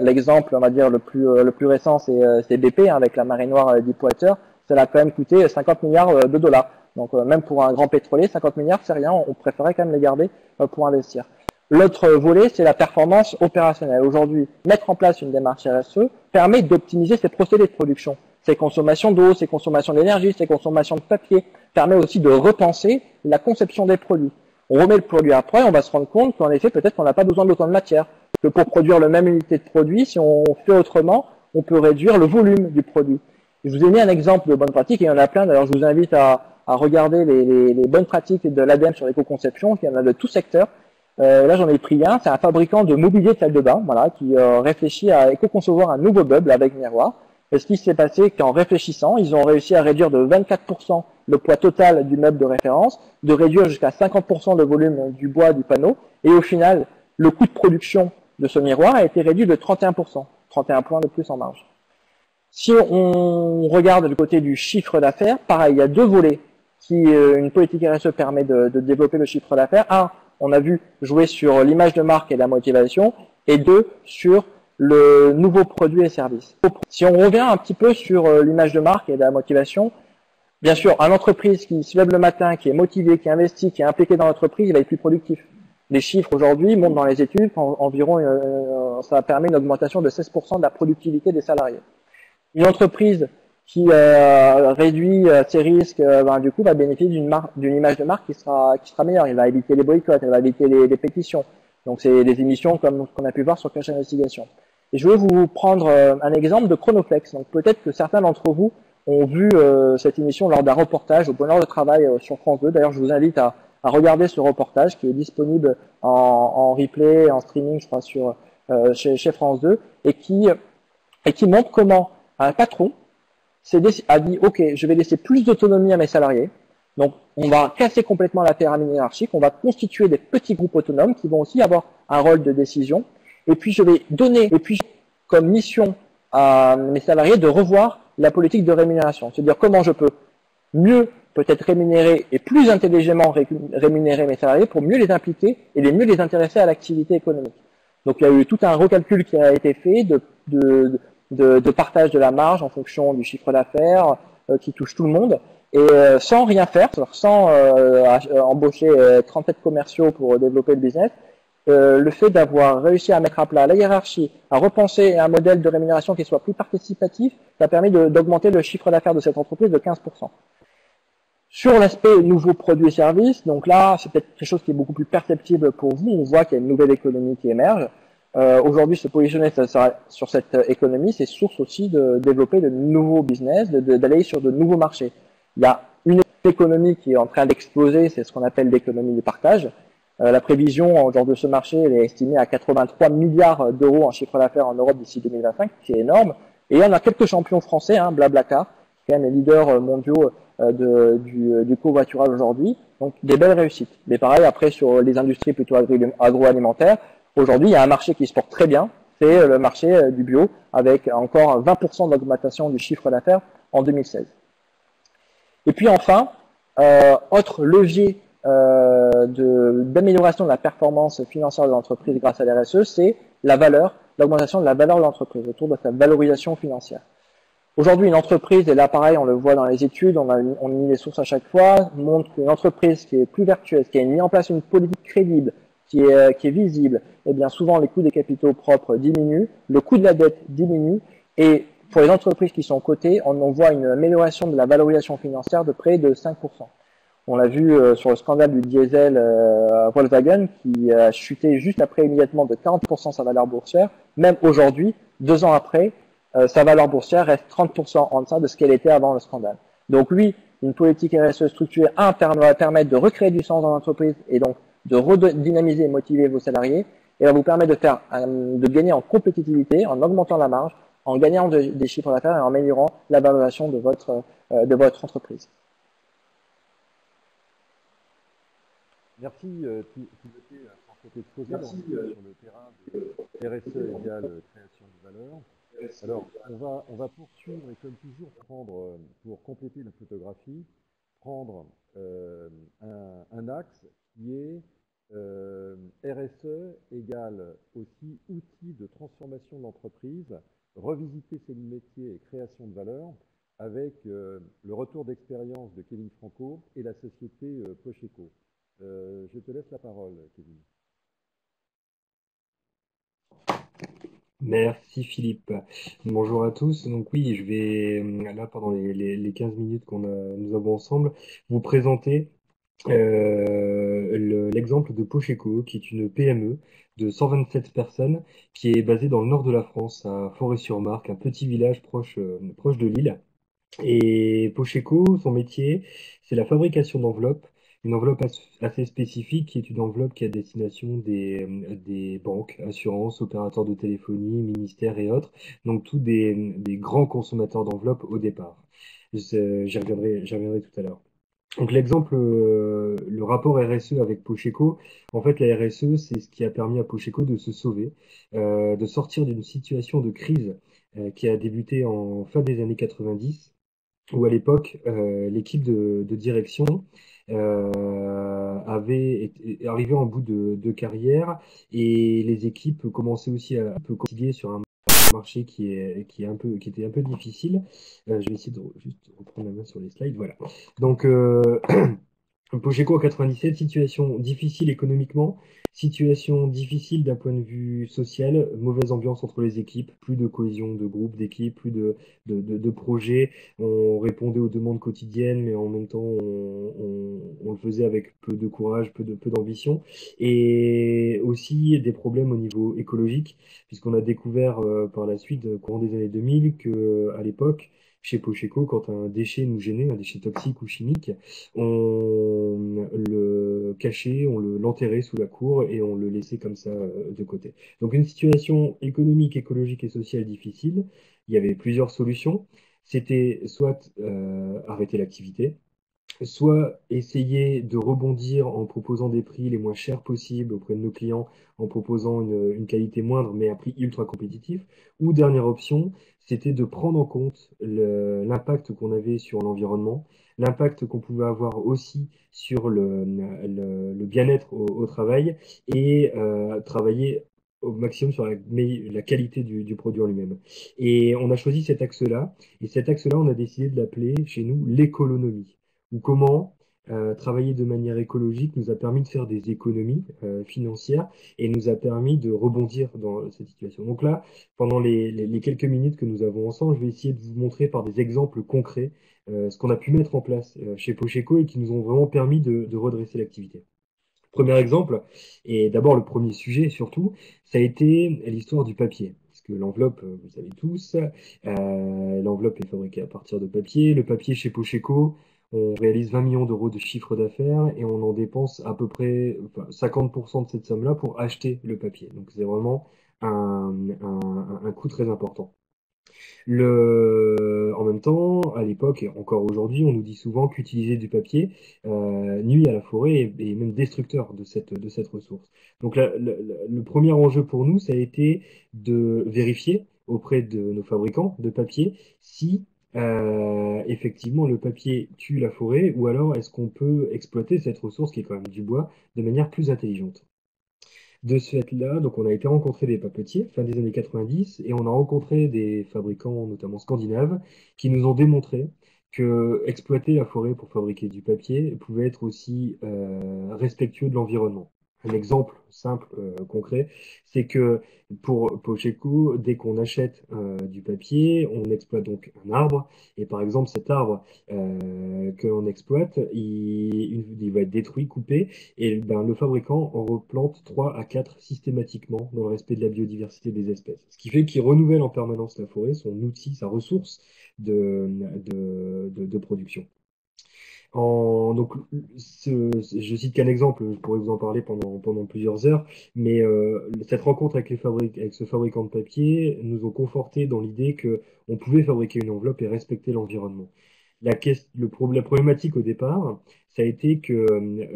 Speaker 2: l'exemple, on va dire le plus récent, c'est BP avec la marée noire Deepwater. Ça a quand même coûté 50 milliards de dollars. Donc même pour un grand pétrolier, 50 milliards, c'est rien. On préférait quand même les garder pour investir. L'autre volet, c'est la performance opérationnelle. Aujourd'hui, mettre en place une démarche RSE permet d'optimiser ses procédés de production, ses consommations d'eau, ses consommations d'énergie, ses consommations de papier, permet aussi de repenser la conception des produits. On remet le produit après, on va se rendre compte qu'en effet, peut-être qu'on n'a pas besoin d'autant de matière, que pour produire le même unité de produit, si on fait autrement, on peut réduire le volume du produit. Je vous ai mis un exemple de bonne pratique, et il y en a plein. D'ailleurs, je vous invite à regarder les bonnes pratiques de l'ADEME sur l'éco-conception, il y en a de tout secteur. Là, j'en ai pris un, c'est un fabricant de mobilier de salle de bain, voilà, qui réfléchit à éco-concevoir un nouveau meuble avec miroir. Et ce qui s'est passé, c'est qu'en réfléchissant, ils ont réussi à réduire de 24% le poids total du meuble de référence, de réduire jusqu'à 50% le volume du bois du panneau, et au final, le coût de production de ce miroir a été réduit de 31%, 31 points de plus en marge. Si on regarde du côté du chiffre d'affaires, pareil, il y a 2 volets qui une politique RSE permet de développer le chiffre d'affaires. Un, on a vu jouer sur l'image de marque et la motivation, et 2, sur le nouveau produit et service. Si on revient un petit peu sur l'image de marque et la motivation, bien sûr, une entreprise qui se lève le matin, qui est motivée, qui investit, qui est impliquée dans l'entreprise, il va être plus productif. Les chiffres aujourd'hui montrent dans les études qu'environ ça permet une augmentation de 16% de la productivité des salariés. Une entreprise qui réduit ses risques, du coup, va bénéficier d'une image de marque qui sera meilleure. Elle va éviter les boycotts, elle va éviter les pétitions. Donc, c'est des émissions comme ce qu'on a pu voir sur Crash Investigation. Et je vais vous prendre un exemple de Chronoflex. Donc, peut-être que certains d'entre vous ont vu cette émission lors d'un reportage au Bonheur de Travail sur France 2. D'ailleurs, je vous invite à regarder ce reportage qui est disponible en replay, en streaming, je crois, chez France 2, et qui montre comment un patron a dit, OK, je vais laisser plus d'autonomie à mes salariés. Donc, on va casser complètement la pyramide hiérarchique, on va constituer des petits groupes autonomes qui vont aussi avoir un rôle de décision. Et puis, je vais donner, comme mission à mes salariés de revoir la politique de rémunération. C'est-à-dire comment je peux mieux peut-être rémunérer et plus intelligemment rémunérer mes salariés pour mieux les impliquer et mieux les intéresser à l'activité économique. Donc, il y a eu tout un recalcul qui a été fait de partage de la marge en fonction du chiffre d'affaires qui touche tout le monde, et sans rien faire, sans embaucher 37 commerciaux pour développer le business, le fait d'avoir réussi à mettre à plat la hiérarchie, à repenser un modèle de rémunération qui soit plus participatif, ça a permis d'augmenter le chiffre d'affaires de cette entreprise de 15%. Sur l'aspect nouveaux produits et services, donc là, c'est peut-être quelque chose qui est beaucoup plus perceptible pour vous. On voit qu'il y a une nouvelle économie qui émerge. Aujourd'hui, se positionner sur cette économie, c'est source aussi de développer de nouveaux business, d'aller sur de nouveaux marchés. Il y a une économie qui est en train d'exploser, c'est ce qu'on appelle l'économie du partage. La prévision genre de ce marché, elle est estimée à 83 milliards d'euros en chiffre d'affaires en Europe d'ici 2025, qui est énorme. Et on a quelques champions français, Blablacar, qui est quand même les leaders mondiaux du covoiturage aujourd'hui. Donc des belles réussites. Mais pareil, après sur les industries plutôt agroalimentaires, aujourd'hui, il y a un marché qui se porte très bien, c'est le marché du bio, avec encore 20% d'augmentation du chiffre d'affaires en 2016. Et puis enfin, autre levier d'amélioration de la performance financière de l'entreprise grâce à l'RSE, c'est l'augmentation de la valeur de l'entreprise, autour de sa valorisation financière. Aujourd'hui, une entreprise, et là pareil, on le voit dans les études, on met les sources à chaque fois, montre qu'une entreprise qui est plus vertueuse, qui a mis en place une politique crédible, qui est visible, eh bien souvent les coûts des capitaux propres diminuent, le coût de la dette diminue, et pour les entreprises qui sont cotées, on voit une amélioration de la valorisation financière de près de 5%. On l'a vu sur le scandale du diesel Volkswagen qui a chuté juste après immédiatement de 40% sa valeur boursière. Même aujourd'hui, 2 ans après, sa valeur boursière reste 30% en deçà de ce qu'elle était avant le scandale. Donc oui, une politique RSE structurée interne va permettre de recréer du sens dans l'entreprise et donc de redynamiser et motiver vos salariés et va vous permettre de gagner en compétitivité, en augmentant la marge, en gagnant des chiffres d'affaires et en améliorant la valorisation de votre entreprise.
Speaker 1: Merci Timothée pour cet exposé sur le terrain de RSE égale création de valeur. Alors, on va poursuivre et comme toujours pour compléter la photographie, prendre un axe qui est RSE égale aussi outils de transformation de l'entreprise, revisiter ses métiers et création de valeur avec le retour d'expérience de Kevin Franco et la société Pocheco. Je te laisse la parole, Kevin.
Speaker 4: Merci Philippe. Bonjour à tous. Donc oui, je vais là pendant les 15 minutes nous avons ensemble vous présenter l'exemple de Pocheco, qui est une PME de 127 personnes qui est basée dans le nord de la France, à Forêt-sur-Marque, un petit village proche de Lille. Et Pocheco, son métier, c'est la fabrication d'enveloppes, une enveloppe assez spécifique qui est une enveloppe qui est à destination des banques, assurances, opérateurs de téléphonie, ministères et autres, donc tous des grands consommateurs d'enveloppes au départ. J'y reviendrai tout à l'heure. Donc l'exemple, le rapport RSE avec Pocheco, en fait la RSE c'est ce qui a permis à Pocheco de se sauver, de sortir d'une situation de crise qui a débuté en fin des années 90 où à l'époque, l'équipe de direction arrivait en bout de carrière et les équipes commençaient aussi à un peu concilier sur un marché qui était un peu difficile. Je vais essayer de juste reprendre la main sur les slides. Voilà. Donc Pocheco en 97, situation difficile économiquement, situation difficile d'un point de vue social, mauvaise ambiance entre les équipes, plus de cohésion de groupe, d'équipe, plus de projets. On répondait aux demandes quotidiennes, mais en même temps, on le faisait avec peu de courage, peu d'ambition. Et aussi des problèmes au niveau écologique, puisqu'on a découvert par la suite, au courant des années 2000, que à l'époque, chez Pocheco, quand un déchet nous gênait, un déchet toxique ou chimique, on le cachait, l'enterrait sous la cour et on le laissait comme ça de côté. Donc une situation économique, écologique et sociale difficile. Il y avait plusieurs solutions. C'était soit arrêter l'activité, soit essayer de rebondir en proposant des prix les moins chers possibles auprès de nos clients, en proposant une qualité moindre mais à prix ultra compétitif, ou dernière option, c'était de prendre en compte l'impact qu'on avait sur l'environnement, l'impact qu'on pouvait avoir aussi sur le bien-être au travail et travailler au maximum sur la qualité du produit en lui-même. Et on a choisi cet axe-là, et cet axe-là, on a décidé de l'appeler chez nous l'économie ou comment travailler de manière écologique nous a permis de faire des économies financières et nous a permis de rebondir dans cette situation. Donc là, pendant les quelques minutes que nous avons ensemble, je vais essayer de vous montrer par des exemples concrets ce qu'on a pu mettre en place chez Pocheco et qui nous ont vraiment permis de redresser l'activité. Premier exemple, et d'abord le premier sujet surtout, ça a été l'histoire du papier. Parce que l'enveloppe, vous savez tous, l'enveloppe est fabriquée à partir de papier. Le papier chez Pocheco, on réalise 20 millions d'euros de chiffre d'affaires et on en dépense à peu près 50% de cette somme-là pour acheter le papier. Donc c'est vraiment un coût très important. En même temps, à l'époque et encore aujourd'hui, on nous dit souvent qu'utiliser du papier nuit à la forêt et même destructeur de cette ressource. Donc le premier enjeu pour nous, ça a été de vérifier auprès de nos fabricants de papier si effectivement le papier tue la forêt ou alors est-ce qu'on peut exploiter cette ressource qui est quand même du bois de manière plus intelligente. De ce fait-là, donc on a été rencontrer des papetiers fin des années 90 et on a rencontré des fabricants, notamment scandinaves, qui nous ont démontré que exploiter la forêt pour fabriquer du papier pouvait être aussi respectueux de l'environnement. Un exemple simple, concret, c'est que pour Pocheco, dès qu'on achète du papier, on exploite donc un arbre, et par exemple cet arbre que l'on exploite, il va être détruit, coupé, et ben, le fabricant en replante 3 à 4 systématiquement dans le respect de la biodiversité des espèces. Ce qui fait qu'il renouvelle en permanence la forêt, son outil, sa ressource de production. Donc, je cite qu'un exemple, je pourrais vous en parler pendant plusieurs heures, mais cette rencontre avec avec ce fabricant de papier nous ont conforté dans l'idée que on pouvait fabriquer une enveloppe et respecter l'environnement. La problématique au départ, ça a été que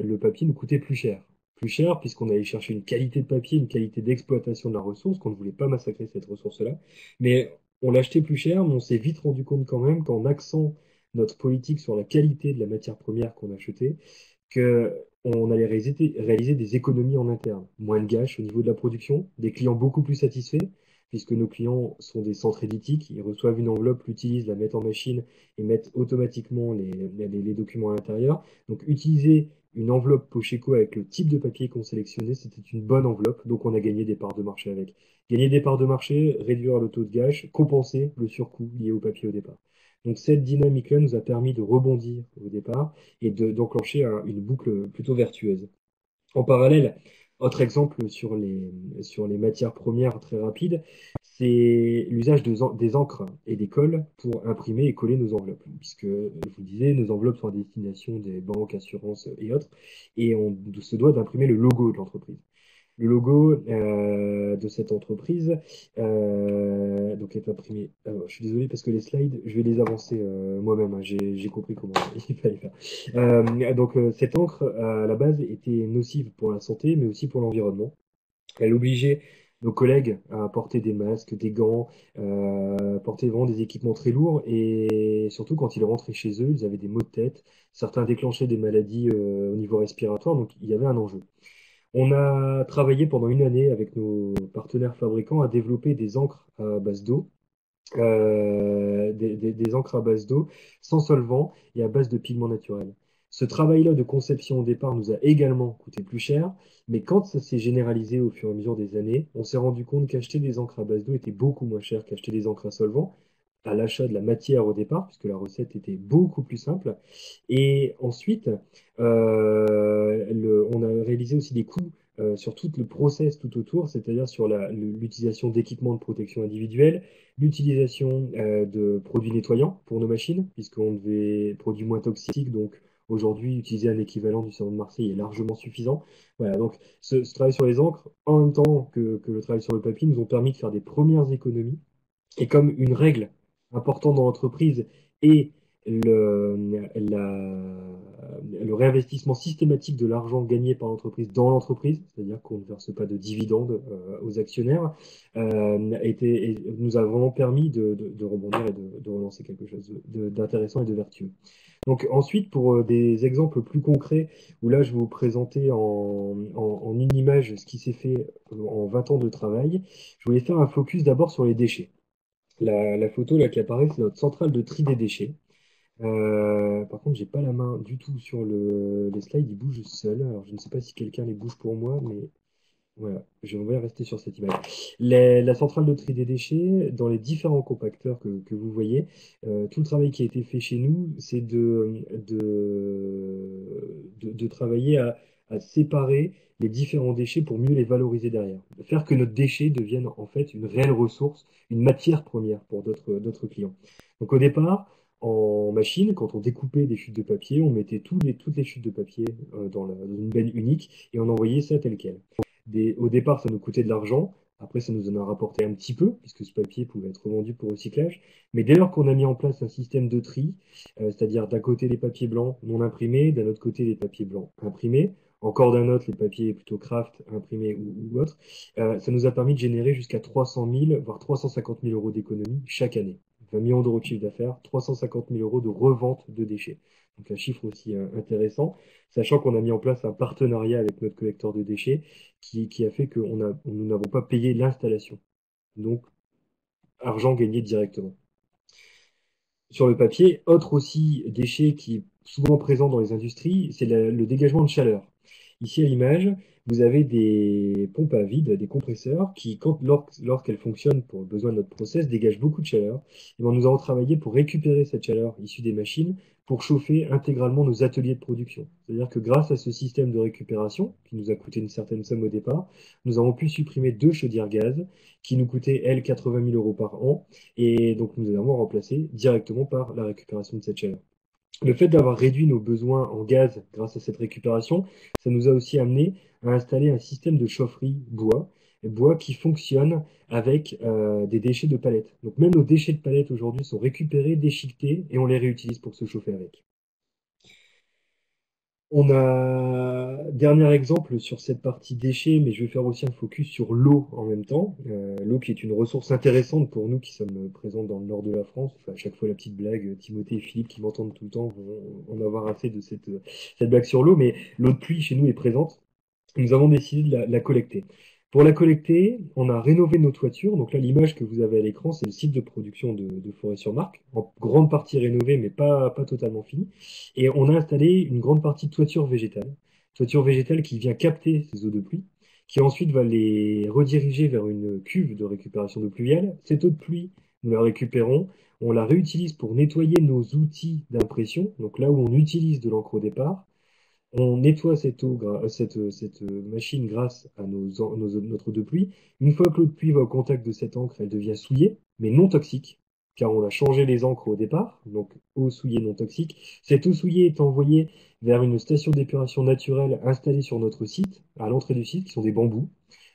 Speaker 4: le papier nous coûtait plus cher. Plus cher puisqu'on allait chercher une qualité de papier, une qualité d'exploitation de la ressource, qu'on ne voulait pas massacrer cette ressource-là. Mais on l'achetait plus cher, mais on s'est vite rendu compte quand même qu'en axant notre politique sur la qualité de la matière première qu'on achetait, qu'on allait réaliser des économies en interne. Moins de gâches au niveau de la production, des clients beaucoup plus satisfaits, puisque nos clients sont des centres éditiques, ils reçoivent une enveloppe, l'utilisent, la mettent en machine et mettent automatiquement les documents à l'intérieur. Donc utiliser une enveloppe Pocheco avec le type de papier qu'on sélectionnait, c'était une bonne enveloppe, donc on a gagné des parts de marché avec. Gagner des parts de marché, réduire le taux de gâche, compenser le surcoût lié au papier au départ. Donc cette dynamique-là nous a permis de rebondir au départ et d'enclencher une boucle plutôt vertueuse. En parallèle, autre exemple sur les matières premières très rapides, c'est l'usage des encres et des colles pour imprimer et coller nos enveloppes. Puisque, je vous le disais, nos enveloppes sont à destination des banques, assurances et autres, et on se doit d'imprimer le logo de l'entreprise. Le logo de cette entreprise donc est imprimé. Alors, je suis désolé parce que les slides, je vais les avancer moi-même. Hein, j'ai compris comment il fallait faire. Cette encre à la base était nocive pour la santé, mais aussi pour l'environnement. Elle obligeait nos collègues à porter des masques, des gants, porter vraiment des équipements très lourds, et surtout quand ils rentraient chez eux, ils avaient des maux de tête. Certains déclenchaient des maladies au niveau respiratoire, donc il y avait un enjeu. On a travaillé pendant une année avec nos partenaires fabricants à développer des encres à base d'eau, des encres à base d'eau sans solvant et à base de pigments naturels. Ce travail-là de conception au départ nous a également coûté plus cher, mais quand ça s'est généralisé au fur et à mesure des années, on s'est rendu compte qu'acheter des encres à base d'eau était beaucoup moins cher qu'acheter des encres à solvant, à l'achat de la matière au départ, puisque la recette était beaucoup plus simple. Et ensuite, on a réalisé aussi des coûts sur tout le process tout autour, c'est-à-dire sur l'utilisation d'équipements de protection individuelle, l'utilisation de produits nettoyants pour nos machines, puisqu'on devait produits moins toxiques, donc aujourd'hui utiliser un équivalent du savon de Marseille est largement suffisant. Voilà, donc ce travail sur les encres, en même temps que le travail sur le papier, nous ont permis de faire des premières économies. Et comme une règle importante dans l'entreprise est le réinvestissement systématique de l'argent gagné par l'entreprise dans l'entreprise, c'est-à-dire qu'on ne verse pas de dividendes aux actionnaires, nous a vraiment permis de rebondir et de relancer quelque chose d'intéressant et de vertueux. Donc ensuite, pour des exemples plus concrets, où là je vais vous présenter en une image ce qui s'est fait en 20 ans de travail, je voulais faire un focus d'abord sur les déchets. La photo là qui apparaît, c'est notre centrale de tri des déchets. Par contre, j'ai pas la main du tout sur les slides, ils bougent seuls. Alors, je ne sais pas si quelqu'un les bouge pour moi, mais voilà, je vais rester sur cette image. La centrale de tri des déchets, dans les différents compacteurs que vous voyez, tout le travail qui a été fait chez nous, c'est de travailler à séparer les différents déchets pour mieux les valoriser derrière. Faire que notre déchet devienne en fait une réelle ressource, une matière première pour d'autres clients. Donc au départ, en machine, quand on découpait des chutes de papier, on mettait toutes les chutes de papier dans une benne unique et on envoyait ça tel quel. Au départ, ça nous coûtait de l'argent. Après, ça nous en a rapporté un petit peu, puisque ce papier pouvait être vendu pour recyclage. Mais dès lors qu'on a mis en place un système de tri, c'est-à-dire d'un côté les papiers blancs non imprimés, d'un autre côté les papiers blancs imprimés, encore d'un autre les papiers plutôt craft imprimés ou autres, ça nous a permis de générer jusqu'à 300 000, voire 350 000 euros d'économie chaque année. 20 millions d'euros de chiffre d'affaires, 350 000 euros de revente de déchets. Donc un chiffre aussi intéressant, sachant qu'on a mis en place un partenariat avec notre collecteur de déchets qui a fait que nous n'avons pas payé l'installation. Donc, argent gagné directement. Sur le papier, autre aussi déchet qui est souvent présent dans les industries, c'est le dégagement de chaleur. Ici à l'image, vous avez des pompes à vide, des compresseurs qui, lorsqu'elles fonctionnent pour le besoin de notre process, dégagent beaucoup de chaleur. Et ben, nous avons travaillé pour récupérer cette chaleur issue des machines pour chauffer intégralement nos ateliers de production. C'est-à-dire que grâce à ce système de récupération, qui nous a coûté une certaine somme au départ, nous avons pu supprimer 2 chaudières gaz qui nous coûtaient, elles, 80 000 euros par an. Et donc, nous avons remplacé directement par la récupération de cette chaleur. Le fait d'avoir réduit nos besoins en gaz grâce à cette récupération, ça nous a aussi amené à installer un système de chaufferie bois qui fonctionne avec des déchets de palettes. Donc même nos déchets de palettes aujourd'hui sont récupérés, déchiquetés et on les réutilise pour se chauffer avec. On a dernier exemple sur cette partie déchets, mais je vais faire aussi un focus sur l'eau en même temps. L'eau qui est une ressource intéressante pour nous qui sommes présents dans le nord de la France. Enfin, à chaque fois la petite blague, Timothée et Philippe qui m'entendent tout le temps vont en avoir assez de cette blague sur l'eau, mais l'eau de pluie chez nous est présente. Nous avons décidé de la collecter. Pour la collecter, on a rénové nos toitures. Donc là, l'image que vous avez à l'écran, c'est le site de production de Forêt-sur-Marque, en grande partie rénové, mais pas totalement fini. Et on a installé une grande partie de toiture végétale qui vient capter ces eaux de pluie, qui ensuite va les rediriger vers une cuve de récupération d'eau pluviale. Cette eau de pluie, nous la récupérons, on la réutilise pour nettoyer nos outils d'impression, donc là où on utilise de l'encre au départ. On nettoie cette machine grâce à notre eau de pluie. Une fois que l'eau de pluie va au contact de cette encre, elle devient souillée, mais non toxique, car on a changé les encres au départ, donc eau souillée non toxique. Cette eau souillée est envoyée vers une station d'épuration naturelle installée sur notre site, à l'entrée du site, qui sont des bambous.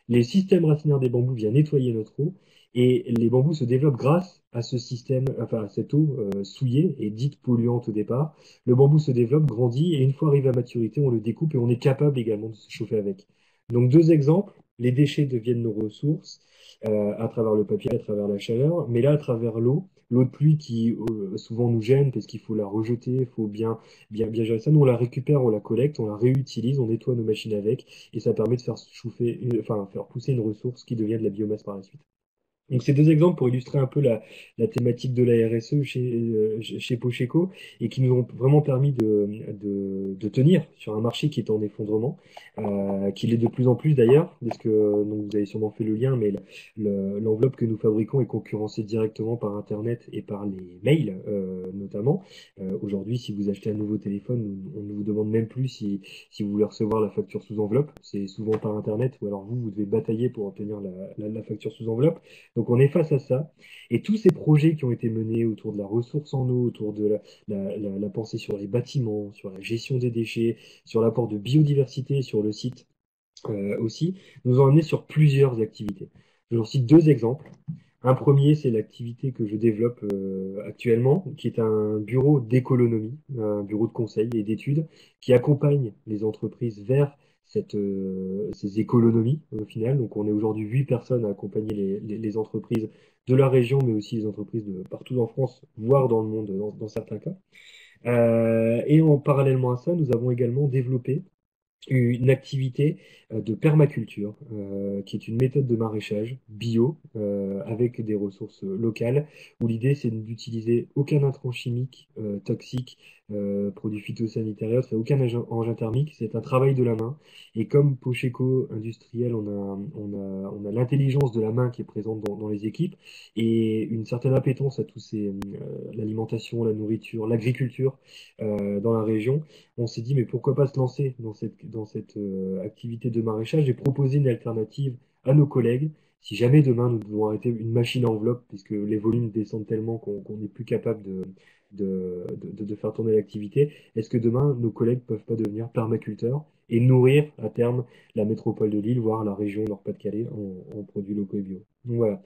Speaker 4: Les systèmes racinaires des bambous viennent nettoyer notre eau et les bambous se développent grâce à ce système, enfin à cette eau souillée et dite polluante au départ. Le bambou se développe, grandit et une fois arrivé à maturité, on le découpe et on est capable également de se chauffer avec. Donc 2 exemples, les déchets deviennent nos ressources à travers le papier, à travers la chaleur, mais là à travers l'eau de pluie qui souvent nous gêne parce qu'il faut la rejeter, il faut bien gérer ça. Nous on la récupère, on la collecte, on la réutilise, on nettoie nos machines avec et ça permet de faire chauffer, enfin faire pousser une ressource qui devient de la biomasse par la suite. Donc ces 2 exemples pour illustrer un peu la thématique de la RSE chez Pocheco et qui nous ont vraiment permis de tenir sur un marché qui est en effondrement, qui l'est de plus en plus d'ailleurs, parce que donc vous avez sûrement fait le lien, mais l'enveloppe que nous fabriquons est concurrencée directement par Internet et par les mails notamment. Aujourd'hui, si vous achetez un nouveau téléphone, on ne vous demande même plus si vous voulez recevoir la facture sous enveloppe, c'est souvent par Internet, ou alors vous devez batailler pour obtenir la facture sous enveloppe. Donc on est face à ça. Et tous ces projets qui ont été menés autour de la ressource en eau, autour de la pensée sur les bâtiments, sur la gestion des déchets, sur l'apport de biodiversité sur le site aussi, nous ont amené sur plusieurs activités. Je vous cite 2 exemples. Un premier, c'est l'activité que je développe actuellement, qui est un bureau d'économie, un bureau de conseil et d'études, qui accompagne les entreprises vers ces économies au final. Donc on est aujourd'hui 8 personnes à accompagner les entreprises de la région, mais aussi les entreprises de partout en France, voire dans le monde dans certains cas. Parallèlement à ça, nous avons également développé une activité de permaculture, qui est une méthode de maraîchage bio avec des ressources locales, où l'idée c'est d'utiliser aucun intrant chimique toxique, produit phytosanitaire et autres, et aucun engin thermique. C'est un travail de la main. Et comme Pocheco industriel, on a l'intelligence de la main qui est présente dans les équipes et une certaine appétence à tous l'alimentation, la nourriture, l'agriculture dans la région. On s'est dit, mais pourquoi pas se lancer dans cette activité de maraîchage et proposer une alternative à nos collègues si jamais demain nous devons arrêter une machine à enveloppe, puisque les volumes descendent tellement qu'on n'est plus capable de faire tourner l'activité, est-ce que demain nos collègues peuvent pas devenir permaculteurs et nourrir à terme la métropole de Lille, voire la région Nord-Pas-de-Calais en produits locaux et bio? Donc voilà.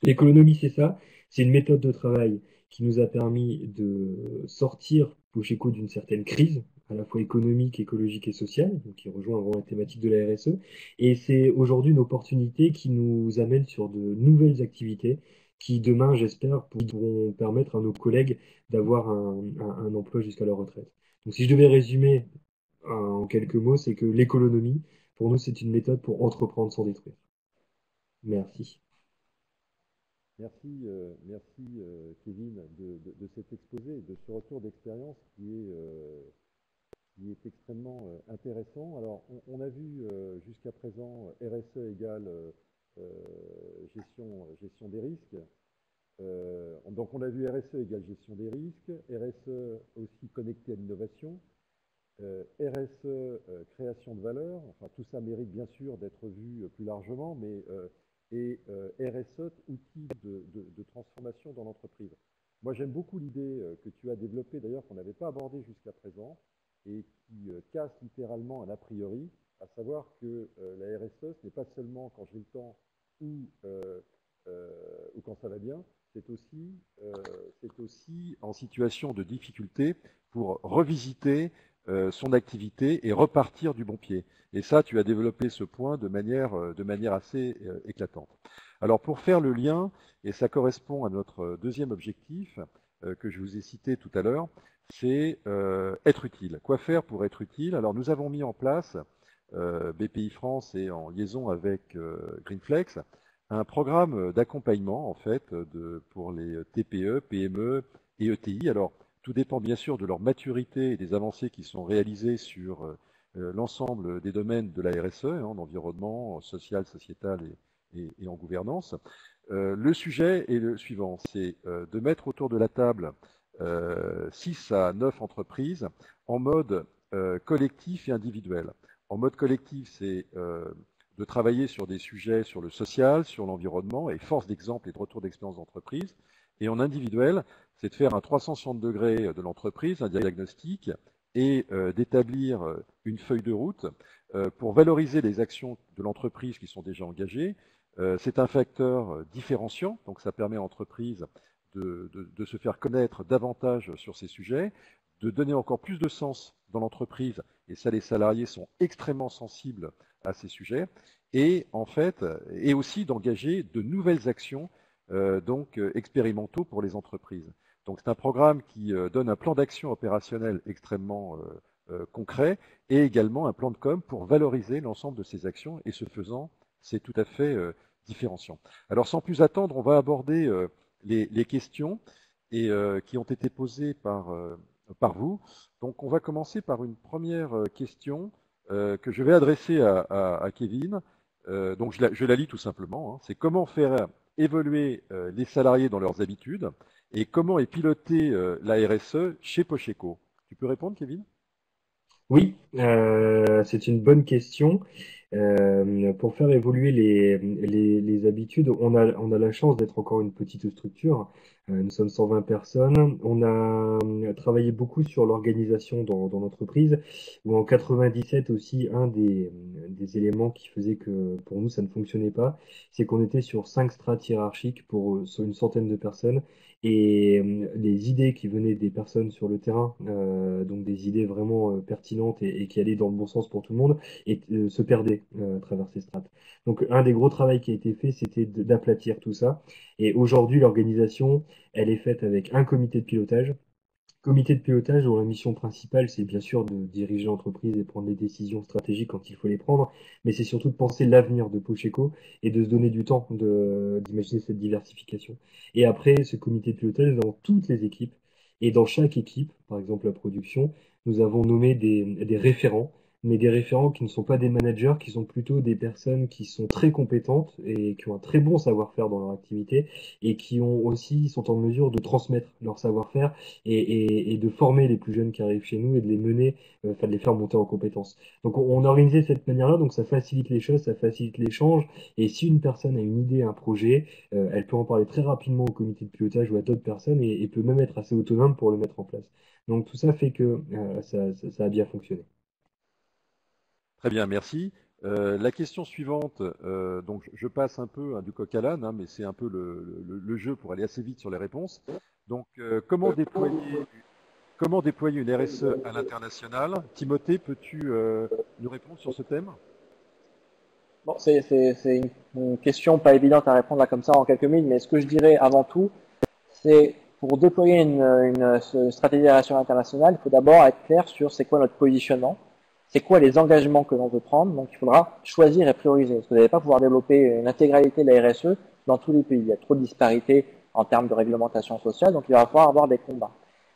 Speaker 4: L'économie, c'est ça. C'est une méthode de travail qui nous a permis de sortir Pocheco d'une certaine crise, à la fois économique, écologique et sociale, donc qui rejoint vraiment la thématique de la RSE. Et c'est aujourd'hui une opportunité qui nous amène sur de nouvelles activités qui, demain, j'espère, pourront permettre à nos collègues d'avoir un emploi jusqu'à leur retraite. Donc, si je devais résumer en quelques mots, c'est que l'économie, pour nous, c'est une méthode pour entreprendre sans détruire. Merci.
Speaker 1: Merci Kevin de cet exposé, de ce retour d'expérience qui est qui est extrêmement intéressant. Alors, on a vu jusqu'à présent RSE égale gestion des risques. Donc, on a vu RSE égale gestion des risques, RSE aussi connecté à l'innovation, RSE création de valeur. Enfin, tout ça mérite bien sûr d'être vu plus largement, mais RSE outil de transformation dans l'entreprise. Moi, j'aime beaucoup l'idée que tu as développée, d'ailleurs, qu'on n'avait pas abordée jusqu'à présent, et qui casse littéralement un a priori, à savoir que la RSE, ce n'est pas seulement quand j'ai le temps ou quand ça va bien, c'est aussi en situation de difficulté pour revisiter son activité et repartir du bon pied. Et ça, tu as développé ce point de manière assez éclatante. Alors, pour faire le lien, et ça correspond à notre deuxième objectif que je vous ai cité tout à l'heure, c'est être utile. Quoi faire pour être utile? Alors, nous avons mis en place, BPI France et en liaison avec Greenflex, un programme d'accompagnement en fait pour les TPE, PME et ETI. Alors, tout dépend bien sûr de leur maturité et des avancées qui sont réalisées sur l'ensemble des domaines de la RSE, en environnement, social, sociétal et en gouvernance. Le sujet est le suivant, c'est de mettre autour de la table 6 à 9 entreprises en mode collectif et individuel. En mode collectif, c'est de travailler sur des sujets sur le social, sur l'environnement, et force d'exemple et de retour d'expérience d'entreprise. Et en individuel, c'est de faire un 360 degrés de l'entreprise, un diagnostic, et d'établir une feuille de route pour valoriser les actions de l'entreprise qui sont déjà engagées. C'est un facteur différenciant, donc ça permet à l'entreprise de se faire connaître davantage sur ces sujets, de donner encore plus de sens dans l'entreprise, et ça les salariés sont extrêmement sensibles à ces sujets, et en fait, et aussi d'engager de nouvelles actions expérimentaux pour les entreprises. Donc c'est un programme qui donne un plan d'action opérationnel extrêmement concret, et également un plan de com pour valoriser l'ensemble de ces actions, et ce faisant, c'est tout à fait différenciant. Alors sans plus attendre, on va aborder les questions qui ont été posées par vous. Donc on va commencer par une première question que je vais adresser à Kevin. Donc je la lis tout simplement. C'est comment faire évoluer les salariés dans leurs habitudes et comment est pilotée la RSE chez Pocheco. Tu peux répondre, Kevin?
Speaker 4: Oui, c'est une bonne question. Pour faire évoluer les habitudes, on a la chance d'être encore une petite structure. Nous sommes 120 personnes. On a travaillé beaucoup sur l'organisation dans l'entreprise, où en 97 aussi, un des éléments qui faisait que pour nous ça ne fonctionnait pas, c'est qu'on était sur 5 strates hiérarchiques sur une centaine de personnes. Et les idées qui venaient des personnes sur le terrain, donc des idées vraiment pertinentes et qui allaient dans le bon sens pour tout le monde, et se perdaient à travers ces strates. Donc un des gros travaux qui a été fait, c'était d'aplatir tout ça. Et aujourd'hui, l'organisation, elle est faite avec un comité de pilotage. Comité de pilotage dont la mission principale, c'est bien sûr de diriger l'entreprise et prendre les décisions stratégiques quand il faut les prendre, mais c'est surtout de penser l'avenir de Pocheco et de se donner du temps d'imaginer cette diversification. Et après, ce comité de pilotage dans toutes les équipes, et dans chaque équipe, par exemple la production, nous avons nommé des référents, mais des référents qui ne sont pas des managers, qui sont plutôt des personnes qui sont très compétentes et qui ont un très bon savoir-faire dans leur activité et qui sont en mesure de transmettre leur savoir-faire et de former les plus jeunes qui arrivent chez nous et de les mener, de les faire monter en compétences. Donc on a organisé de cette manière-là, donc ça facilite les choses, ça facilite l'échange, et si une personne a une idée, un projet, elle peut en parler très rapidement au comité de pilotage ou à d'autres personnes et peut même être assez autonome pour le mettre en place. Donc tout ça fait que ça a bien fonctionné.
Speaker 1: Très bien, merci. La question suivante, donc je passe un peu du coq à l'âne, mais c'est un peu le jeu pour aller assez vite sur les réponses. Donc, comment déployer une RSE à l'international? Timothée, peux-tu nous répondre sur ce thème?
Speaker 2: Bon, c'est une question pas évidente à répondre là comme ça en quelques minutes, mais ce que je dirais avant tout, c'est pour déployer une stratégie de relation internationale, il faut d'abord être clair sur c'est quoi notre positionnement, c'est quoi les engagements que l'on veut prendre. Donc il faudra choisir et prioriser, parce que vous n'allez pas pouvoir développer une intégralité de la RSE dans tous les pays. Il y a trop de disparités en termes de réglementation sociale, donc il va falloir avoir des combats.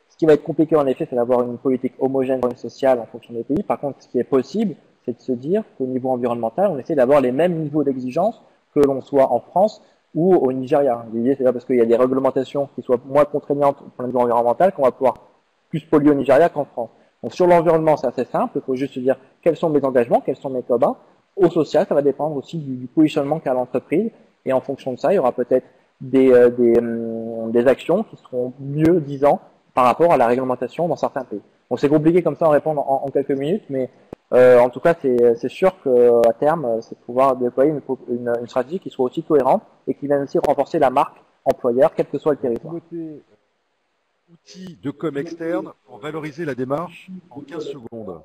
Speaker 2: Ce qui va être compliqué en effet, c'est d'avoir une politique homogène et sociale en fonction des pays. Par contre, ce qui est possible, c'est de se dire qu'au niveau environnemental, on essaie d'avoir les mêmes niveaux d'exigence que l'on soit en France ou au Nigeria. L'idée, c'est pas parce qu'il y a des réglementations qui soient moins contraignantes pour le niveau environnemental qu'on va pouvoir plus polluer au Nigeria qu'en France. Donc sur l'environnement, c'est assez simple, il faut juste se dire quels sont mes engagements, quels sont mes combats. Au social, ça va dépendre aussi du positionnement qu'a l'entreprise, et en fonction de ça, il y aura peut-être des actions qui seront mieux, disant, par rapport à la réglementation dans certains pays. Donc c'est compliqué comme ça en répondre en quelques minutes, mais en tout cas, c'est sûr qu'à terme, c'est de pouvoir déployer une stratégie qui soit aussi cohérente et qui vienne aussi renforcer la marque employeur, quel que soit le territoire.
Speaker 5: Outils de com externe pour valoriser la démarche en 15 secondes.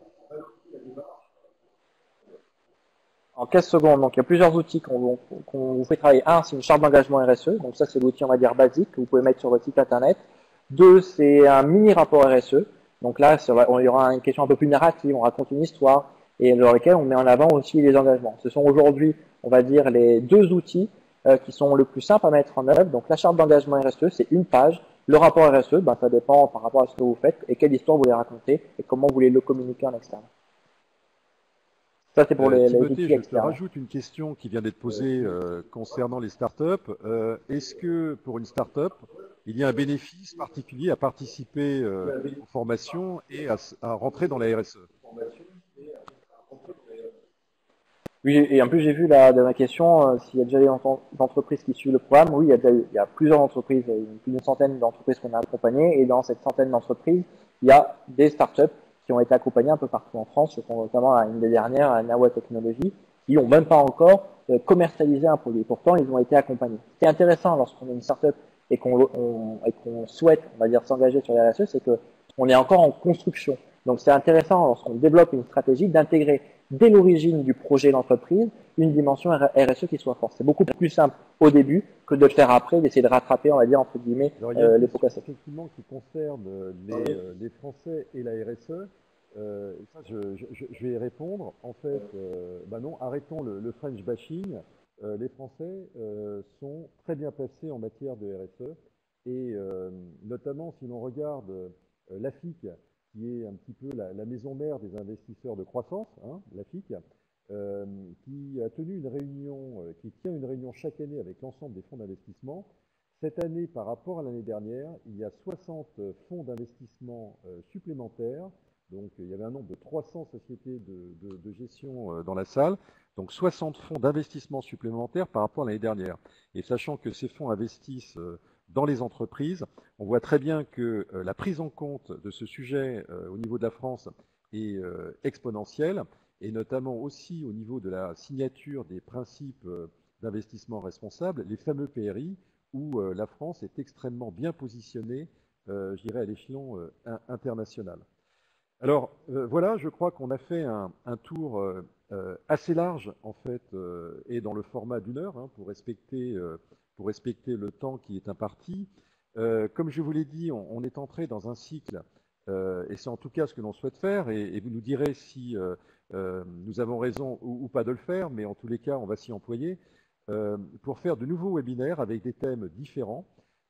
Speaker 2: En 15 secondes, donc il y a plusieurs outils qu'on vous fait travailler. Un, c'est une charte d'engagement RSE, donc ça c'est l'outil on va dire basique que vous pouvez mettre sur votre site internet. Deux, c'est un mini rapport RSE, donc là il y aura une question un peu plus narrative, on raconte une histoire et dans laquelle on met en avant aussi les engagements. Ce sont aujourd'hui, on va dire, les deux outils qui sont le plus simples à mettre en œuvre. Donc la charte d'engagement RSE, c'est une page. Le rapport RSE, ça dépend par rapport à ce que vous faites et quelle histoire vous voulez raconter et comment vous voulez le communiquer en externe. Ça, c'est pour les outils externes.
Speaker 5: Je te rajoute une question qui vient d'être posée concernant les startups. Est-ce que pour une startup, il y a un bénéfice particulier à participer aux formations et à rentrer dans la RSE?
Speaker 2: Oui, et en plus j'ai vu dans la question s'il y a déjà des entreprises qui suivent le programme. Oui, il y a plusieurs entreprises, plus d'une centaine d'entreprises qu'on a accompagnées, et dans cette centaine d'entreprises, il y a des startups qui ont été accompagnées un peu partout en France. Je pense notamment à une des dernières, à Nawa Technologies, qui n'ont même pas encore commercialisé un produit. Pourtant, ils ont été accompagnés. Ce qui est intéressant lorsqu'on est une startup et qu'on souhaite, on va dire, s'engager sur la RSE, c'est que on est encore en construction. Donc c'est intéressant lorsqu'on développe une stratégie d'intégrer dès l'origine du projet d'entreprise une dimension RSE qui soit forte. C'est beaucoup plus simple au début que de le faire après, d'essayer de rattraper, on va dire, entre guillemets, les pots cassés.
Speaker 1: Effectivement, qui concerne les Français et la RSE, ça, je vais y répondre. En fait, non, arrêtons le French bashing. Les Français sont très bien placés en matière de RSE, et notamment si l'on regarde l'AFIC, qui est un petit peu la maison mère des investisseurs de croissance, l'AFIC, qui a tenu une réunion, qui tient une réunion chaque année avec l'ensemble des fonds d'investissement. Cette année, par rapport à l'année dernière, il y a 60 fonds d'investissement supplémentaires. Donc, il y avait un nombre de 300 sociétés de gestion dans la salle. Donc, 60 fonds d'investissement supplémentaires par rapport à l'année dernière. Et sachant que ces fonds investissent dans les entreprises, on voit très bien que la prise en compte de ce sujet au niveau de la France est exponentielle, et notamment aussi au niveau de la signature des principes d'investissement responsable, les fameux PRI, où la France est extrêmement bien positionnée, je dirais, à l'échelon international. Alors voilà, je crois qu'on a fait un tour assez large, en fait, et dans le format d'1 heure, pour respecter le temps qui est imparti. Comme je vous l'ai dit, on est entré dans un cycle, et c'est en tout cas ce que l'on souhaite faire, et vous nous direz si nous avons raison ou pas de le faire, mais en tous les cas, on va s'y employer, pour faire de nouveaux webinaires avec des thèmes différents.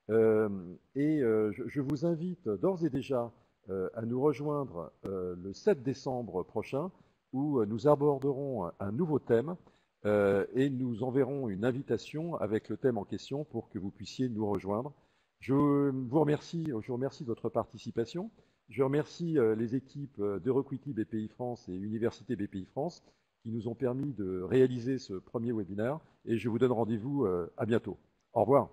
Speaker 1: Je vous invite d'ores et déjà à nous rejoindre le 7 décembre prochain, où nous aborderons un nouveau thème, et nous enverrons une invitation avec le thème en question pour que vous puissiez nous rejoindre. Je vous remercie de votre participation. Je remercie les équipes d'Euroquity BPI France et Université BPI France qui nous ont permis de réaliser ce premier webinaire, et je vous donne rendez-vous à bientôt. Au revoir.